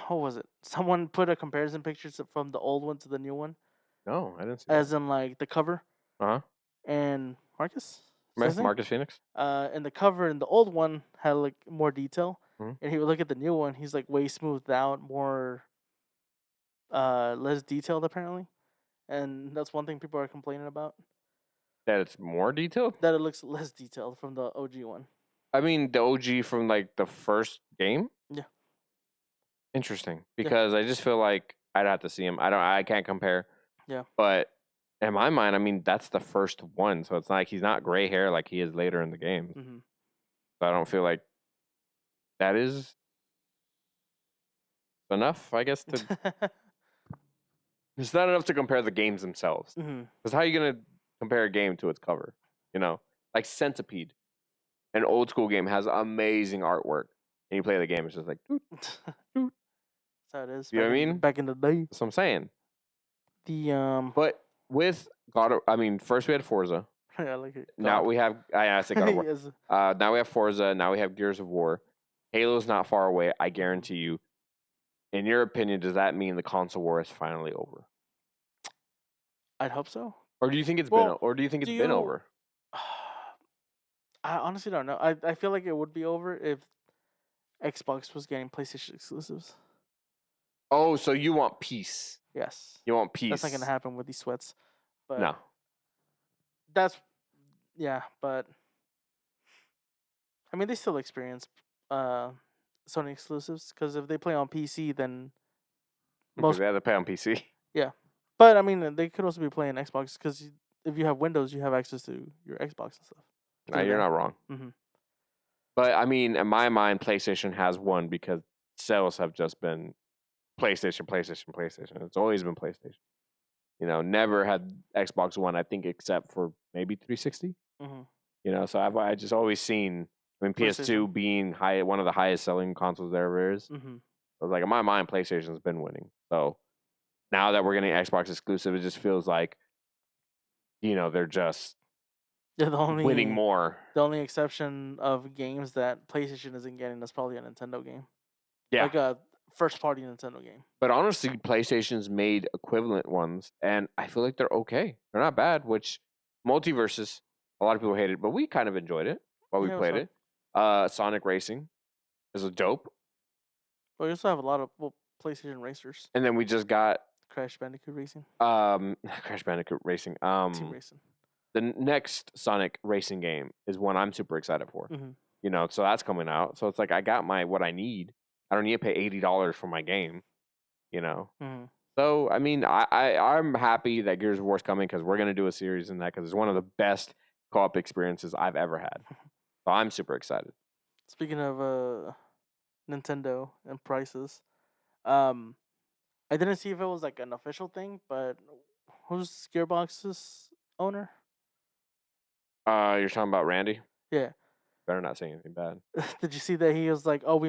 What was it? Someone put a comparison pictures from the old one to the new one, No, I didn't see as in like the cover Uh-huh. and Marcus. Is that his name? Marcus Phoenix? And the cover in the old one had like more detail, Mhm. and he would look at the new one. He's like way smoothed out, more less detailed apparently, and that's one thing people are complaining about, That it's more detailed? that it looks less detailed from the OG one. I mean, the OG from like the first game? Yeah. Interesting. Because I just feel like I'd have to see him. I can't compare. Yeah. But in my mind, I mean, that's the first one. So it's not like he's not gray hair like he is later in the game. Mm-hmm. So I don't feel like that is enough, I guess. It's not enough to compare the games themselves. Mm-hmm. Because how are you going to compare a game to its cover? Like Centipede, an old school game, has amazing artwork. And you play the game, it's just like, doot. That's how it is. You know what I mean? Back in the day. That's what I'm saying. The But with first we had Forza. I like it. Now God. we have I say God of War. Yes. Now we have Forza. Now we have Gears of War. Halo's not far away. I guarantee you. In your opinion, does that mean the console war is finally over, I'd hope so. or do you think it's Well, or do you think it's do been you? over? I honestly don't know. I feel like it would be over if Xbox was getting PlayStation exclusives. Oh, so you want peace? Yes. You want peace? That's not gonna happen with these sweats. But No. that's but I mean they still experience Sony exclusives because if they play on PC then Because most they have to pay on PC. but I mean they could also be playing Xbox because if you have Windows you have access to your Xbox and stuff. No, you're not wrong. Mhm. But I mean, in my mind, PlayStation has won because sales have just been PlayStation, PlayStation, PlayStation. It's always been PlayStation. You know, never had Xbox One, I think, except for maybe 360. Mhm. You know, so I just always seen, I mean, PS2 PlayStation. being one of the highest selling consoles there ever is. Mhm. I was like, in my mind, PlayStation's been winning. So now that we're getting Xbox exclusive, it just feels like, you know, they're just Yeah, the only winning more. The only exception of games that PlayStation isn't getting is probably a Nintendo game. Yeah. Like a first party Nintendo game. But honestly, PlayStation's made equivalent ones, and I feel like they're okay. They're not bad, which Multiverses, a lot of people hated, but we kind of enjoyed it while we Yeah, it was played fun. it. Sonic Racing is a dope. But we also have a lot of PlayStation racers. And then we just got Crash Bandicoot Racing. Crash Bandicoot Racing. Team Racing. The next Sonic Racing game is one I'm super excited for. Mhm. You know, so that's coming out. So it's like I got what I need. I don't need to pay $80 for my game. You know. Mhm. So I mean, I'm happy that Gears of War is coming because we're gonna do a series in that because it's one of the best co-op experiences I've ever had. So I'm super excited. Speaking of Nintendo and prices, I didn't see if it was like an official thing, but who's Gearbox's owner? You're talking about Randy? Yeah. Better not say anything bad. Did you see that he was like, "Oh,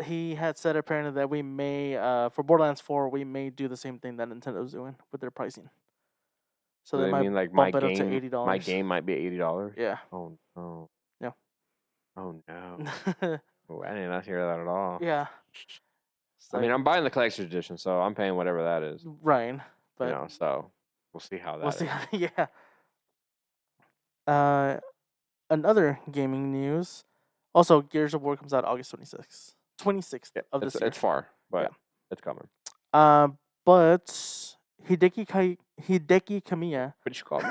he had said apparently that we may for Borderlands 4 we may do the same thing that Nintendo's doing with their pricing. So Do they they might mean like bump it up to $80. my game might be $80? Yeah. Oh no. Yeah. Oh no. Oh, I did not hear that at all. Yeah. It's I mean, like, I'm buying the collector's edition, so I'm paying whatever that is. right, but You know, so we'll see how that we'll see. is. Yeah. Another gaming news. Also, Gears of War comes out August 26th. 26th Yeah, of this year. it's far, but Yeah. it's coming. But Hideki Kamiya. What did you call me?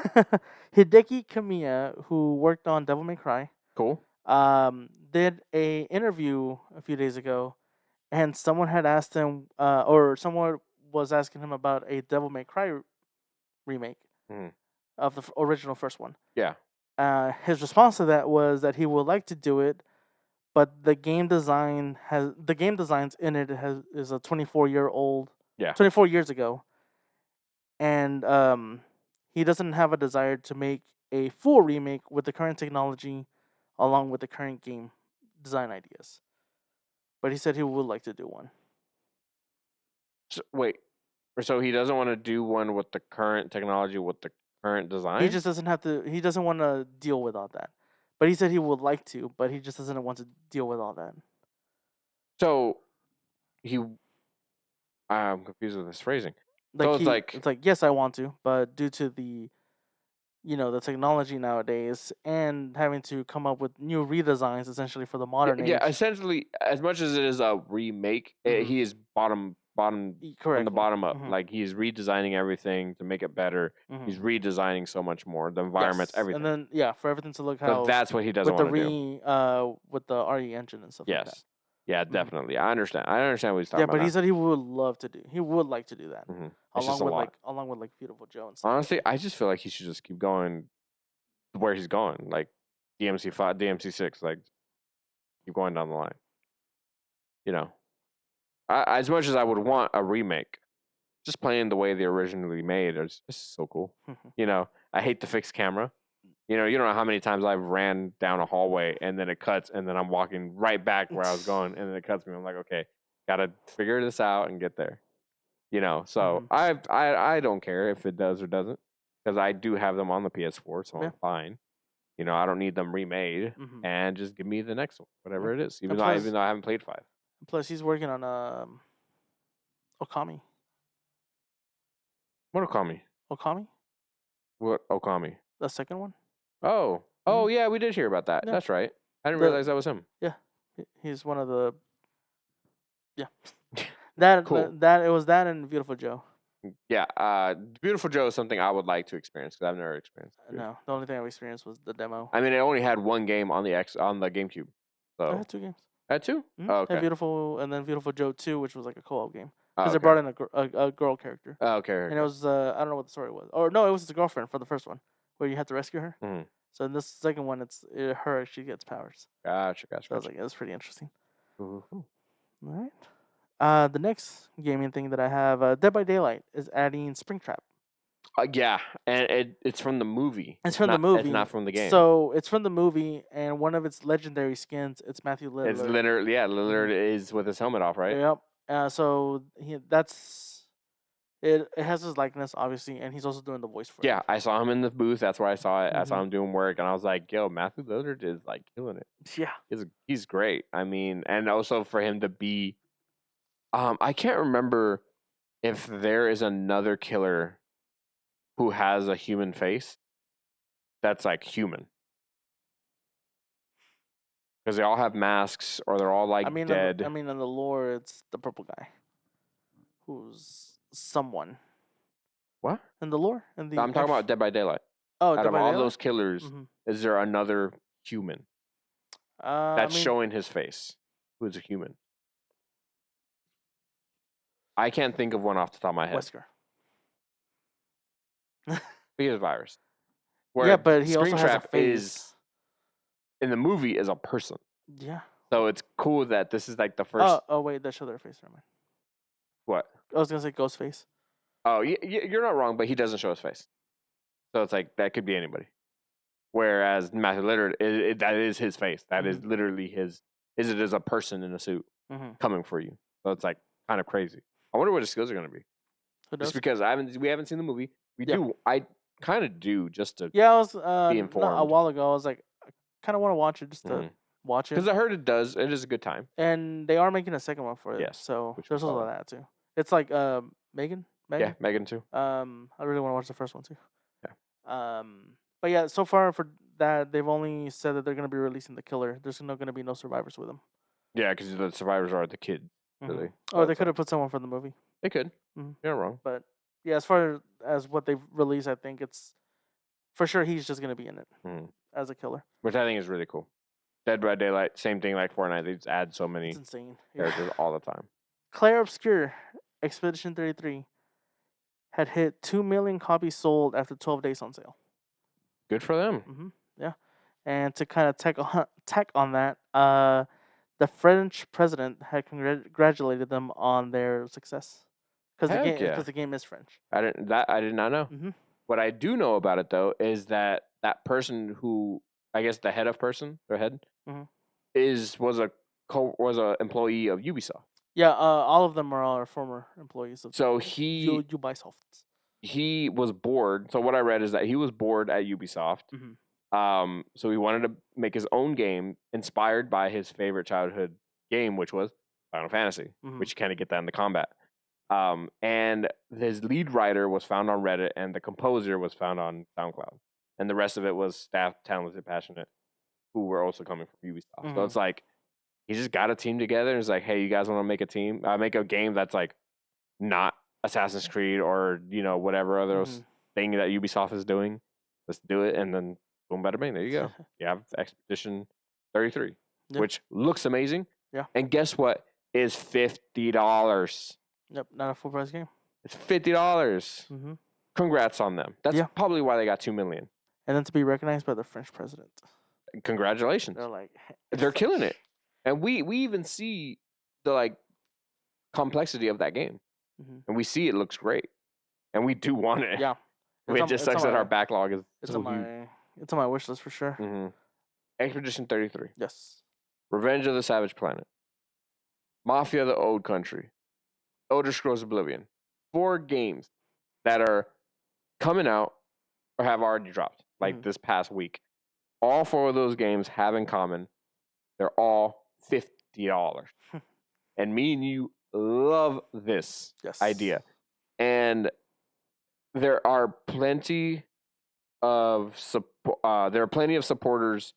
Hideki Kamiya, who worked on Devil May Cry, Cool. did a interview a few days ago, and someone had asked him, or someone was asking him about a Devil May Cry remake of the original first one. Yeah. His response to that was that he would like to do it, but the game designs in it is a 24-year-old. Yeah. 24 years ago, and he doesn't have a desire to make a full remake with the current technology, along with the current game design ideas. But he said he would like to do one. So, wait. So he doesn't want to do one with the current technology, with the current design? He just doesn't have to. He doesn't want to deal with all that. But he said he would like to, but he just doesn't want to deal with all that. So I'm confused with this phrasing. So it's like yes, I want to, but due to the the technology nowadays and having to come up with new redesigns essentially for the modern age. Yeah, essentially, as much as it is a remake, he is bottom from the bottom up. Like he's redesigning everything to make it better. He's redesigning so much more, the environments, everything. And then for everything to look how. So that's what he doesn't want to do. With the RE engine and stuff. Yes. Like that. Yeah, definitely. I understand. I understand what he's talking about. Yeah, but he said he would love to do. He would like to do that, along with Beautiful Joe and stuff. Honestly, I just feel like he should just keep going where he's going, like DMC5, DMC6, like keep going down the line. You know, as much as I would want a remake, just playing the way they originally made is just so cool. You know, I hate the fixed camera. You know how many times I've ran down a hallway and then it cuts and then I'm walking right back where I was going and then it cuts me. I'm like, okay, gotta figure this out and get there. You know, so Mhm. I don't care if it does or doesn't because I do have them on the PS4, so Yeah. I'm fine. You know, I don't need them remade, Mhm. and just give me the next one, Yeah. whatever it is. And Even though I haven't played 5. plus, he's working on Okami. What Okami? Okami, What Okami? the second one. Oh, Mhm. yeah, we did hear about that. Yeah. That's right. I didn't The realize that was him. yeah, he's one of the yeah. That Cool. that it was that and Beautiful Joe. Yeah, Beautiful Joe is something I would like to experience because I've never experienced it. No, the only thing I've experienced was the demo. I mean, it only had one game on the GameCube, I so had 2 games. had 2. Mm-hmm. Oh, Had okay. Beautiful and then Beautiful Joe 2, which was like a co-op game Oh, because they okay. brought in a girl character, Oh, okay. and it was I don't know what the story was, or no, it was the girlfriend for the first one where you had to rescue her. Mhm. So in this second one, it's her, she gets powers. Gotcha. So I was like, it was pretty interesting. Ooh. All right. The next gaming thing that I have, Dead by Daylight, is adding Springtrap. Yeah, and it's from the movie. It's from the movie. It's not from the game. So it's from the movie, and one of its legendary skins, it's Matthew Lillard. It's literally Lillard is with his helmet off, right? Yep. So that's it. It has his likeness, obviously, and he's also doing the voice for it. Yeah, I saw him in the booth. That's where I saw it. I saw Mhm. him doing work, and I was like, "Yo, Matthew Lillard is like killing it. Yeah. He's great. I mean, and also for him to be, I can't remember if there is another killer who has a human face that's like human because they all have masks or they're all like dead. In the lore, it's the purple guy, who's someone What? in the lore. In the I'm talking about Dead by Daylight. Oh, Out Dead of by all Daylight? those killers, Mhm. is there another human that's showing his face who's a human? I can't think of one off the top of my head. Wesker. He has a virus. Yeah, but he also has a Springtrap face. is in the movie is a person. Yeah. So it's cool that this is like the first. Oh wait, that showed their face. Never mind. What? I was gonna say Ghostface. Oh, you're not wrong, but he doesn't show his face. So it's like that could be anybody. Whereas Matthew Lillard, that is his face. That is literally his. Is it as a person in a suit coming for you? So it's like kind of crazy. I wonder what his skills are going to be. Just because we haven't seen the movie. I kind of do just to I was be informed. a while ago. I was like, I kind of want to watch it just to watch it because I heard it is a good time. And they are making a second one for it. Yes, so which there's is also that too. It's like Megan. Yeah, Megan too. I really want to watch the first one too. Yeah. But yeah, so far for that, they've only said that they're going to be releasing the killer. There's going to be no survivors with them. Yeah, because the survivors are the kids. Really. Or they could have put someone from the movie. They could. You're not wrong. But yeah, as far as what they've released, I think it's for sure he's just going to be in it as a killer. Which I think is really cool. Dead by Daylight, same thing like Fortnite. They just add so many characters all the time. Claire Obscure, Expedition 33, had hit 2 million copies sold after 12 days on sale. Good for them. Yeah. And to kind of tack on that, the French president had congratulated them on their success because the game is French. I did not know. What I do know about it though is that person who I guess the head was a employee of Ubisoft. Yeah, all of them are former employees of. So Ubisoft. He was bored. So what I read is that he was bored at Ubisoft. So he wanted to make his own game inspired by his favorite childhood game, which was Final Fantasy, which you kind of get that in the combat. And his lead writer was found on Reddit, and the composer was found on SoundCloud, and the rest of it was staff, talented, passionate, who were also coming from Ubisoft. So it's like he just got a team together and it's like, hey, you guys want to make a team? Make a game that's like not Assassin's Creed or whatever other thing that Ubisoft is doing. Let's do it, and then boom, bada bing. There you go. You have Expedition 33, which looks amazing. Yeah. And guess what? Is $50. Yep, not a full price game. It's $50. Congrats on them. That's probably why they got 2 million. And then to be recognized by the French president. Congratulations. They're killing it. And we even see the complexity of that game. And we see it looks great. And we do want it. Yeah. It just sucks that our backlog is it's on my wish list for sure. Expedition 33. Yes. Revenge of the Savage Planet. Mafia: The Old Country. Elder Scrolls Oblivion. 4 games that are coming out or have already dropped, like Mhm. this past week. All 4 of those games have in common, they're all $50. And me and you love this Yes. idea. And there are plenty of supporters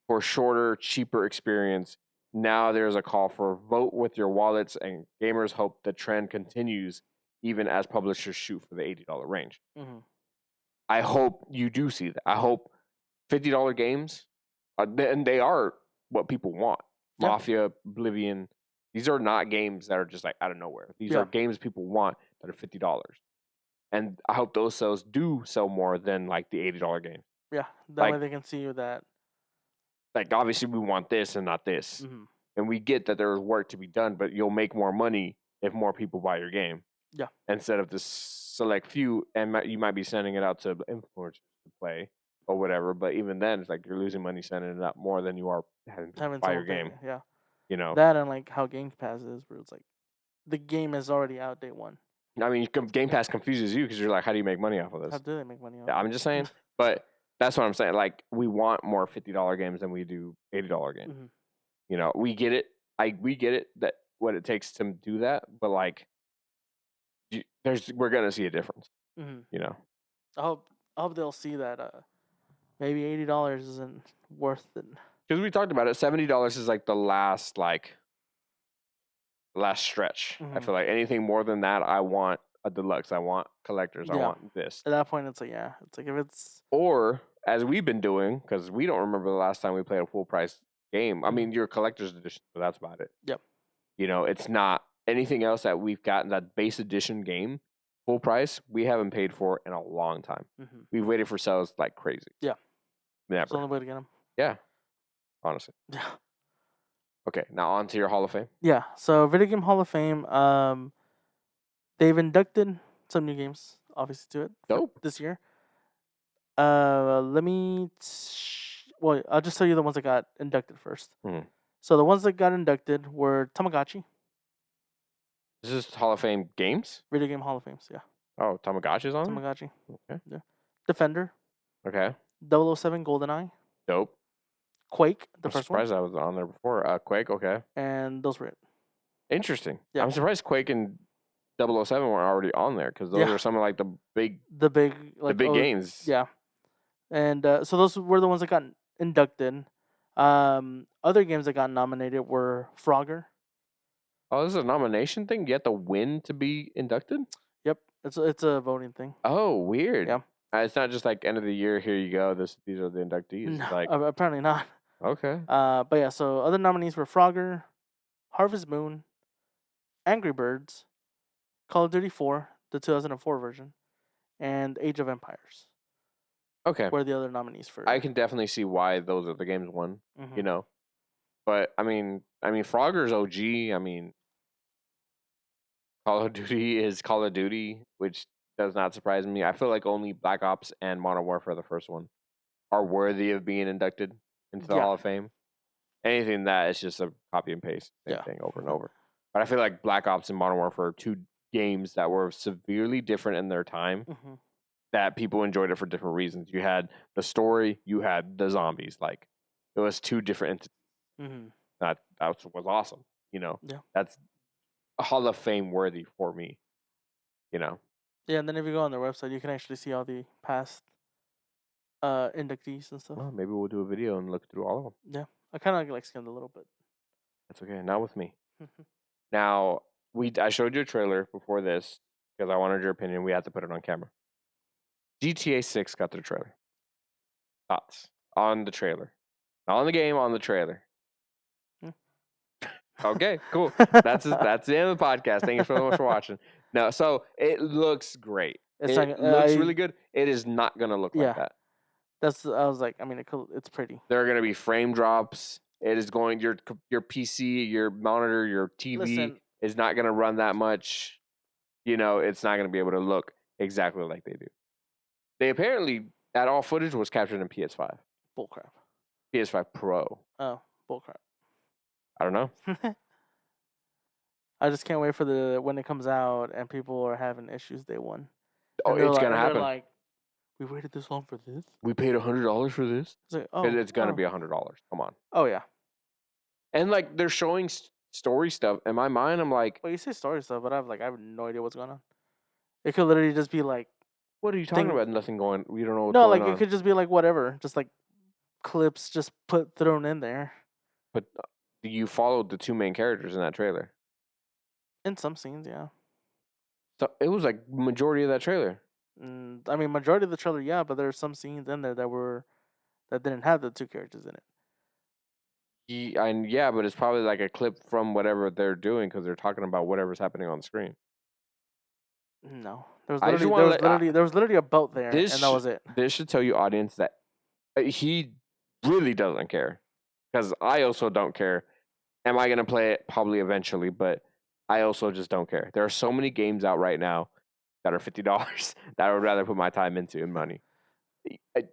for shorter, cheaper experience. Now there's a call for vote with your wallets, and gamers hope the trend continues even as publishers shoot for the $80 range. Mhm. I hope you do see that. I hope $50 games, and they are what people want. Yeah. Mafia, Oblivion, these are not games that are just like out of nowhere. These are Yeah. games people want that are $50. And I hope those sales do sell more than like the $80 game. Yeah. That way Like- they can see that. Like obviously we want this and not this. Mhm. And we get that there's work to be done, but you'll make more money if more people buy your game. Yeah. Instead of this select few, and you might be sending it out to influencers to play or whatever. But even then, it's like you're losing money sending it out more than you are having to Having buy your someone pay game. it, yeah. You know, That and like how Game Pass is, where it's like the game is already out day one. I mean, Game Pass confuses you because you're like, how do you make money off of How this? do they make money off Yeah, it? I'm just saying, but that's what I'm saying. Like, we want more $50 games than we do $80 games. Mhm. You know, we get it. We get it that what it takes to do that, but like, we're gonna see a difference. Mhm. You know, I hope they'll see that maybe $80 isn't worth it. because we talked about it. $70 is like the last stretch. I Mhm. feel like anything more than that, I want a deluxe. I want collectors. I Yeah. want this. At that point, it's like, yeah, it's like if it's Or as we've been doing, because we don't remember the last time we played a full price game. I Mhm. mean, your collector's edition, so that's about it. Yep. You know, it's not anything else that we've gotten that base edition game full price. We haven't paid for in a long time. Mhm. We've waited for sales like crazy. Yeah. it's the Never. only way to get them. Yeah. Honestly. Yeah. Okay. Now on to your Hall of Fame. Yeah. So Video Game Hall of Fame, they've inducted some new games, obviously, to it for Dope. this year. Let me. Well, I'll just tell you the ones that got inducted first. Mhm. So the ones that got inducted were Tamagotchi, This is Hall of Fame games. Video Game Hall of Fames. Yeah, Oh, Tamagotchi's on. there? Tamagotchi. Okay. Yeah. Defender, Okay. 007 GoldenEye, Dope. Quake, the I'm first one, surprised I was on there before. Quake. Okay. and those were it. Interesting. Yeah. I'm surprised Quake and 007 were already on there because those Yeah. are some of like the big The big, like, games. Yeah, and so those were the ones that got inducted. Other games that got nominated were Frogger. Oh, this is a nomination thing. You have to win to be inducted. Yep, it's a voting thing. Oh, weird. Yeah. It's not just like end of the year. Here you go. These are the inductees. No, It's like apparently not. okay. But yeah, so other nominees were Frogger, Harvest Moon, Angry Birds, Call of Duty 4, the 2004 version, and Age of Empires Okay. were the other nominees for. I can definitely see why those are the games won. Mhm. You know, but I mean, Frogger's OG. I mean, Call of Duty is Call of Duty, which does not surprise me. I feel like only Black Ops and Modern Warfare, the first one, are worthy of being inducted into the Yeah. Hall of Fame. Anything that is just a copy and paste same Yeah. thing over and over. But I feel like Black Ops and Modern Warfare are two games that were severely different in their time Mhm. that people enjoyed it for different reasons. You had the story, you had the zombies. Like it was two different entities. Mhm. That was awesome. You know, Yeah. that's a Hall of Fame worthy for me. You know, Yeah, and then if you go on their website, you can actually see all the past inductees and stuff. well, maybe we'll do a video and look through all of them. Yeah, I kind of like skimmed a little bit. That's okay. Not with me. Now I showed you a trailer before this because I wanted your opinion. We had to put it on camera. GTA 6 got their trailer. Thoughts on the trailer? Not on the game, on the trailer. Okay, cool. That's the end of the podcast. Thank you so much for watching. No, so it looks great. It's It not, looks really good. It is not gonna look Yeah. like that. I was like, I mean, it's pretty. There are gonna be frame drops. It is going your PC, your monitor, your TV Listen, is not gonna run that much. You know, it's not gonna be able to look exactly like they do. They apparently that all footage was captured in PS5, bullcrap. PS5 Pro. Oh, bullcrap. I don't know. I just can't wait for when it comes out and people are having issues day one. Oh, And they're it's like, gonna and they're happen. like, we waited this long for this. We paid $100 for this. It's like, It's gonna oh, be $100. Come on. oh yeah. And like they're showing story stuff. In my mind, I'm like, Well, you say story stuff, but I have no idea what's going on. It could literally just be like, what are you talking Thing- about? Nothing going. We don't know what's no, going like on. it could just be like whatever, just like clips just thrown in there But you followed the two main characters in that trailer. in some scenes, yeah. So it was like majority of that trailer. I mean, majority of the trailer, yeah, but there's some scenes in there that didn't have the two characters in it. Yeah, but it's probably like a clip from whatever they're doing because they're talking about whatever's happening on the screen. No, there was I just literally wanna there was literally a boat there, and this that was it. This should tell you, audience, that he really doesn't care. Because I also don't care. Am I gonna play it? Probably eventually, but I also just don't care. There are so many games out right now that are $50 that I would rather put my time into and money.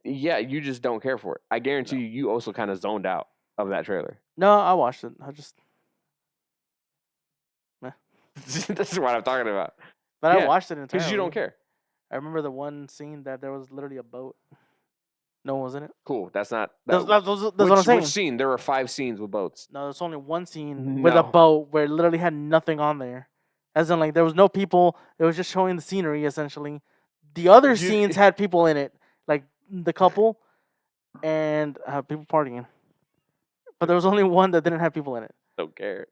Yeah, you just don't care for it. I guarantee you also kind of zoned out of that trailer. No, I watched it. I just, This is what I'm talking about. but Yeah, I watched it entirely. Because you don't care. I remember the one scene that there was literally a boat. No one was in it. Cool. That's not. That's what I'm saying. Which scene? There were 5 scenes with boats. No, there's only one scene with a No. boat where it literally had nothing on there. As in, like, there was no people. It was just showing the scenery, essentially. The other scenes had people in it, like the couple and people partying. But there was only one that didn't have people in it. Don't care.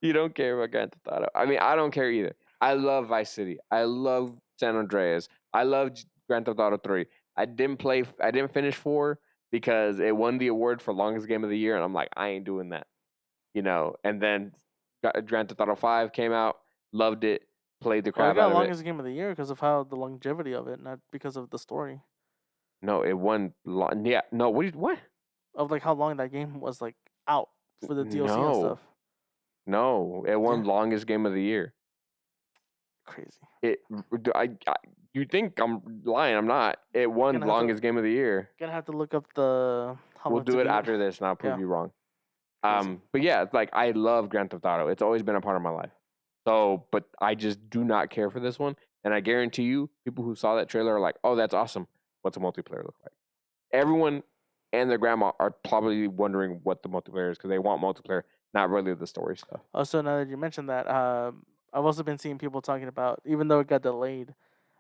You don't care about Grand Theft Auto. I mean, I don't care either. I love Vice City. I love San Andreas. I love Grand Theft Auto 3. I didn't finish 4 because it won the award for longest game of the year, and I'm like, I ain't doing that. And then Grand Theft Auto 5 came out, loved it, played the Well, crap it got out of it. longest game of the year because of how the longevity of it, not because of the story. No, it won. Yeah, no. What? Of like how long that game was like out for the DLC and No. stuff. No, it won Yeah. longest game of the year. Crazy. You think I'm lying? I'm not. It won Gonna have to- longest game of the year. Gonna have to look up the. How We'll long to do it beat. after this, and I'll prove Yeah. you wrong. Crazy. But yeah, it's like I love Grand Theft Auto. It's always been a part of my life. So, but I just do not care for this one, and I guarantee you, people who saw that trailer are like, "Oh, that's awesome. What's a multiplayer look like?" Everyone and their grandma are probably wondering what the multiplayer is because they want multiplayer, not really the story stuff. Also, now that you mentioned that, I've also been seeing people talking about, even though it got delayed,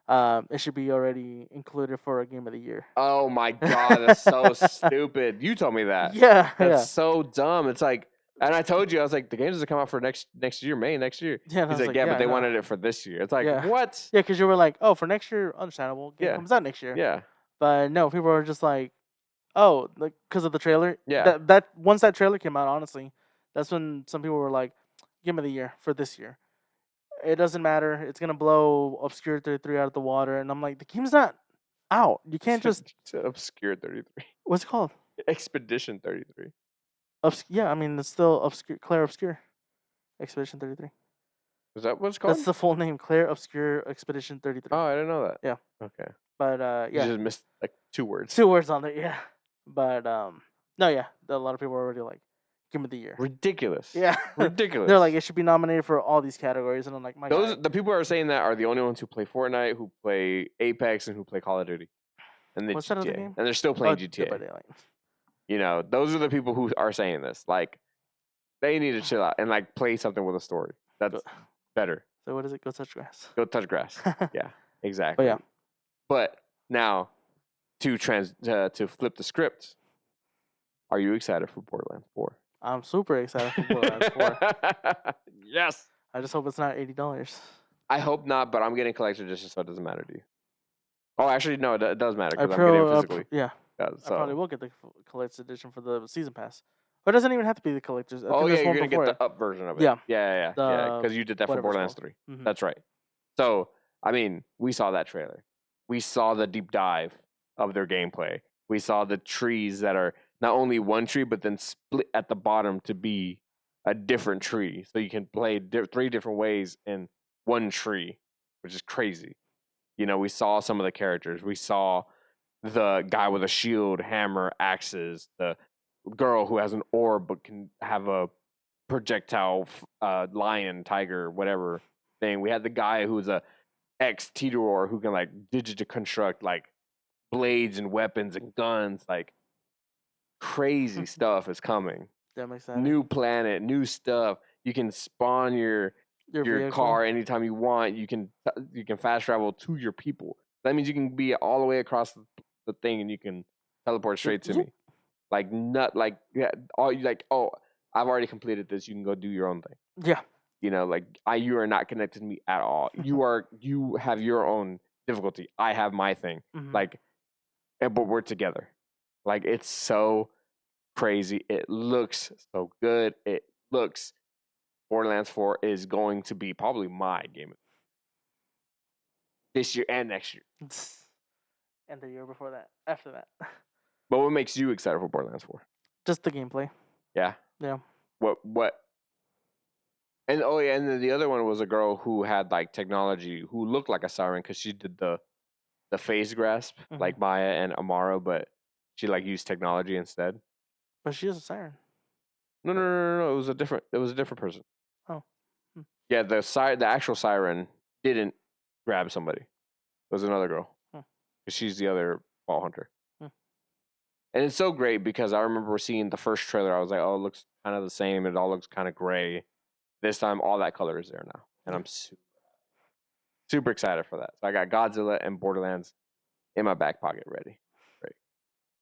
it should be already included for a game of the year. Oh my god, that's so stupid. You told me that. Yeah, That's so dumb. It's like, and I told you, I was like, the game doesn't come out for next year, May next year. yeah. He's like, yeah, but they wanted it for this year. It's like, Yeah. what? Yeah, because you were like, oh, for next year, understandable. Game Yeah. comes out next year. Yeah. But no, people are just like, oh, like because of the trailer. Yeah. That once that trailer came out, honestly, that's when some people were like, game of the year for this year. It doesn't matter. It's gonna blow Obscure 33 out of the water, and I'm like, the game's not out. You can't just Obscure 33. what's it called? Expedition 33. Yeah, I mean it's still Obscure, Claire Obscure, Expedition 33. Is that what it's called? That's the full name, Claire Obscure Expedition 33. Oh, I didn't know that. Yeah. Okay. But You yeah, just missed like 2 words. 2 words on there. Yeah, but no, yeah, a lot of people are already like, game of the year. Ridiculous. Yeah, Ridiculous. they're like, it should be nominated for all these categories, and I'm like, the people who are saying that are the only ones who play Fortnite, who play Apex, and who play Call of Duty. And the What's that other GTA. game? And they're still playing GTA. Dead by Daylight. Those are the people who are saying this. Like, they need to chill out and like play something with a story. That's better. So what is it? Go touch grass. Go touch grass. Yeah, exactly. But yeah. But now, to flip the script, are you excited for Borderlands 4? I'm super excited for Borderlands 4. Yes. I just hope it's not $80. I hope not, but I'm getting collector's edition, so it doesn't matter to you. Oh, actually, no, it does matter I because I'm getting it pro- physically. yeah, Yeah, I probably will get the collector's edition for the season pass. But it doesn't even have to be the collector's. I think Oh, yeah, there's you're one going to before get it. the up version of it. Yeah. Yeah. Because you did that for whatever it's Borderlands called. 3. Mhm. That's right. So, I mean, we saw that trailer. We saw the deep dive of their gameplay. We saw the trees that are not only one tree, but then split at the bottom to be a different tree. So you can play 3 different ways in one tree, which is crazy. We saw some of the characters. We saw the guy with a shield, hammer, axes, the girl who has an orb but can have a projectile lion, tiger, whatever thing. We had the guy who's a ex Tedor who can like construct like blades and weapons and guns. Like crazy stuff is coming. That makes sense. New planet, new stuff. You can spawn your vehicle. car anytime you want. You can fast travel to your people. That means you can be all the way across the thing and you can teleport straight to me. Like I've already completed this. You can go do your own thing. Yeah. You know, like you are not connected to me at all. You have your own difficulty. I have my thing. Mhm. Like, but we're together. Like it's so crazy. It looks so good. It looks. Borderlands 4 is going to be probably my game this year and next year. And the year before that, after that. But what makes you excited for Borderlands 4? Just the gameplay. Yeah. Yeah. What? And and then the other one was a girl who had like technology who looked like a siren because she did the phase grasp like Maya and Amaro, but she like used technology instead. But she is a siren. No. It was a different person. Oh. Yeah, the actual siren didn't grab somebody. It was another girl. Because she's the other ball hunter. And it's so great because I remember seeing the first trailer. I was like, oh, it looks kind of the same. It all looks kind of gray. This time, all that color is there now. And I'm super excited for that. So I got Godzilla and Borderlands in my back pocket ready. Great.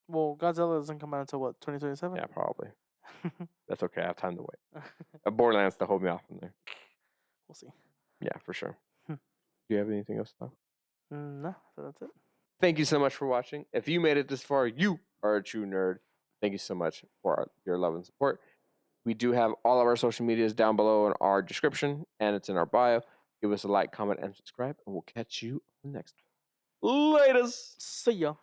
Well, Godzilla doesn't come out until what, 2027? Yeah, probably. That's okay. I have time to wait. Borderlands to hold me off from there. We'll see. Yeah, for sure. Do you have anything else to talk? No, so that's it. Thank you so much for watching. If you made it this far, you are a true nerd. Thank you so much for your love and support. We do have all of our social medias down below in our description, and it's in our bio. Give us a like, comment, and subscribe, and we'll catch you on the next one. Laters! See ya.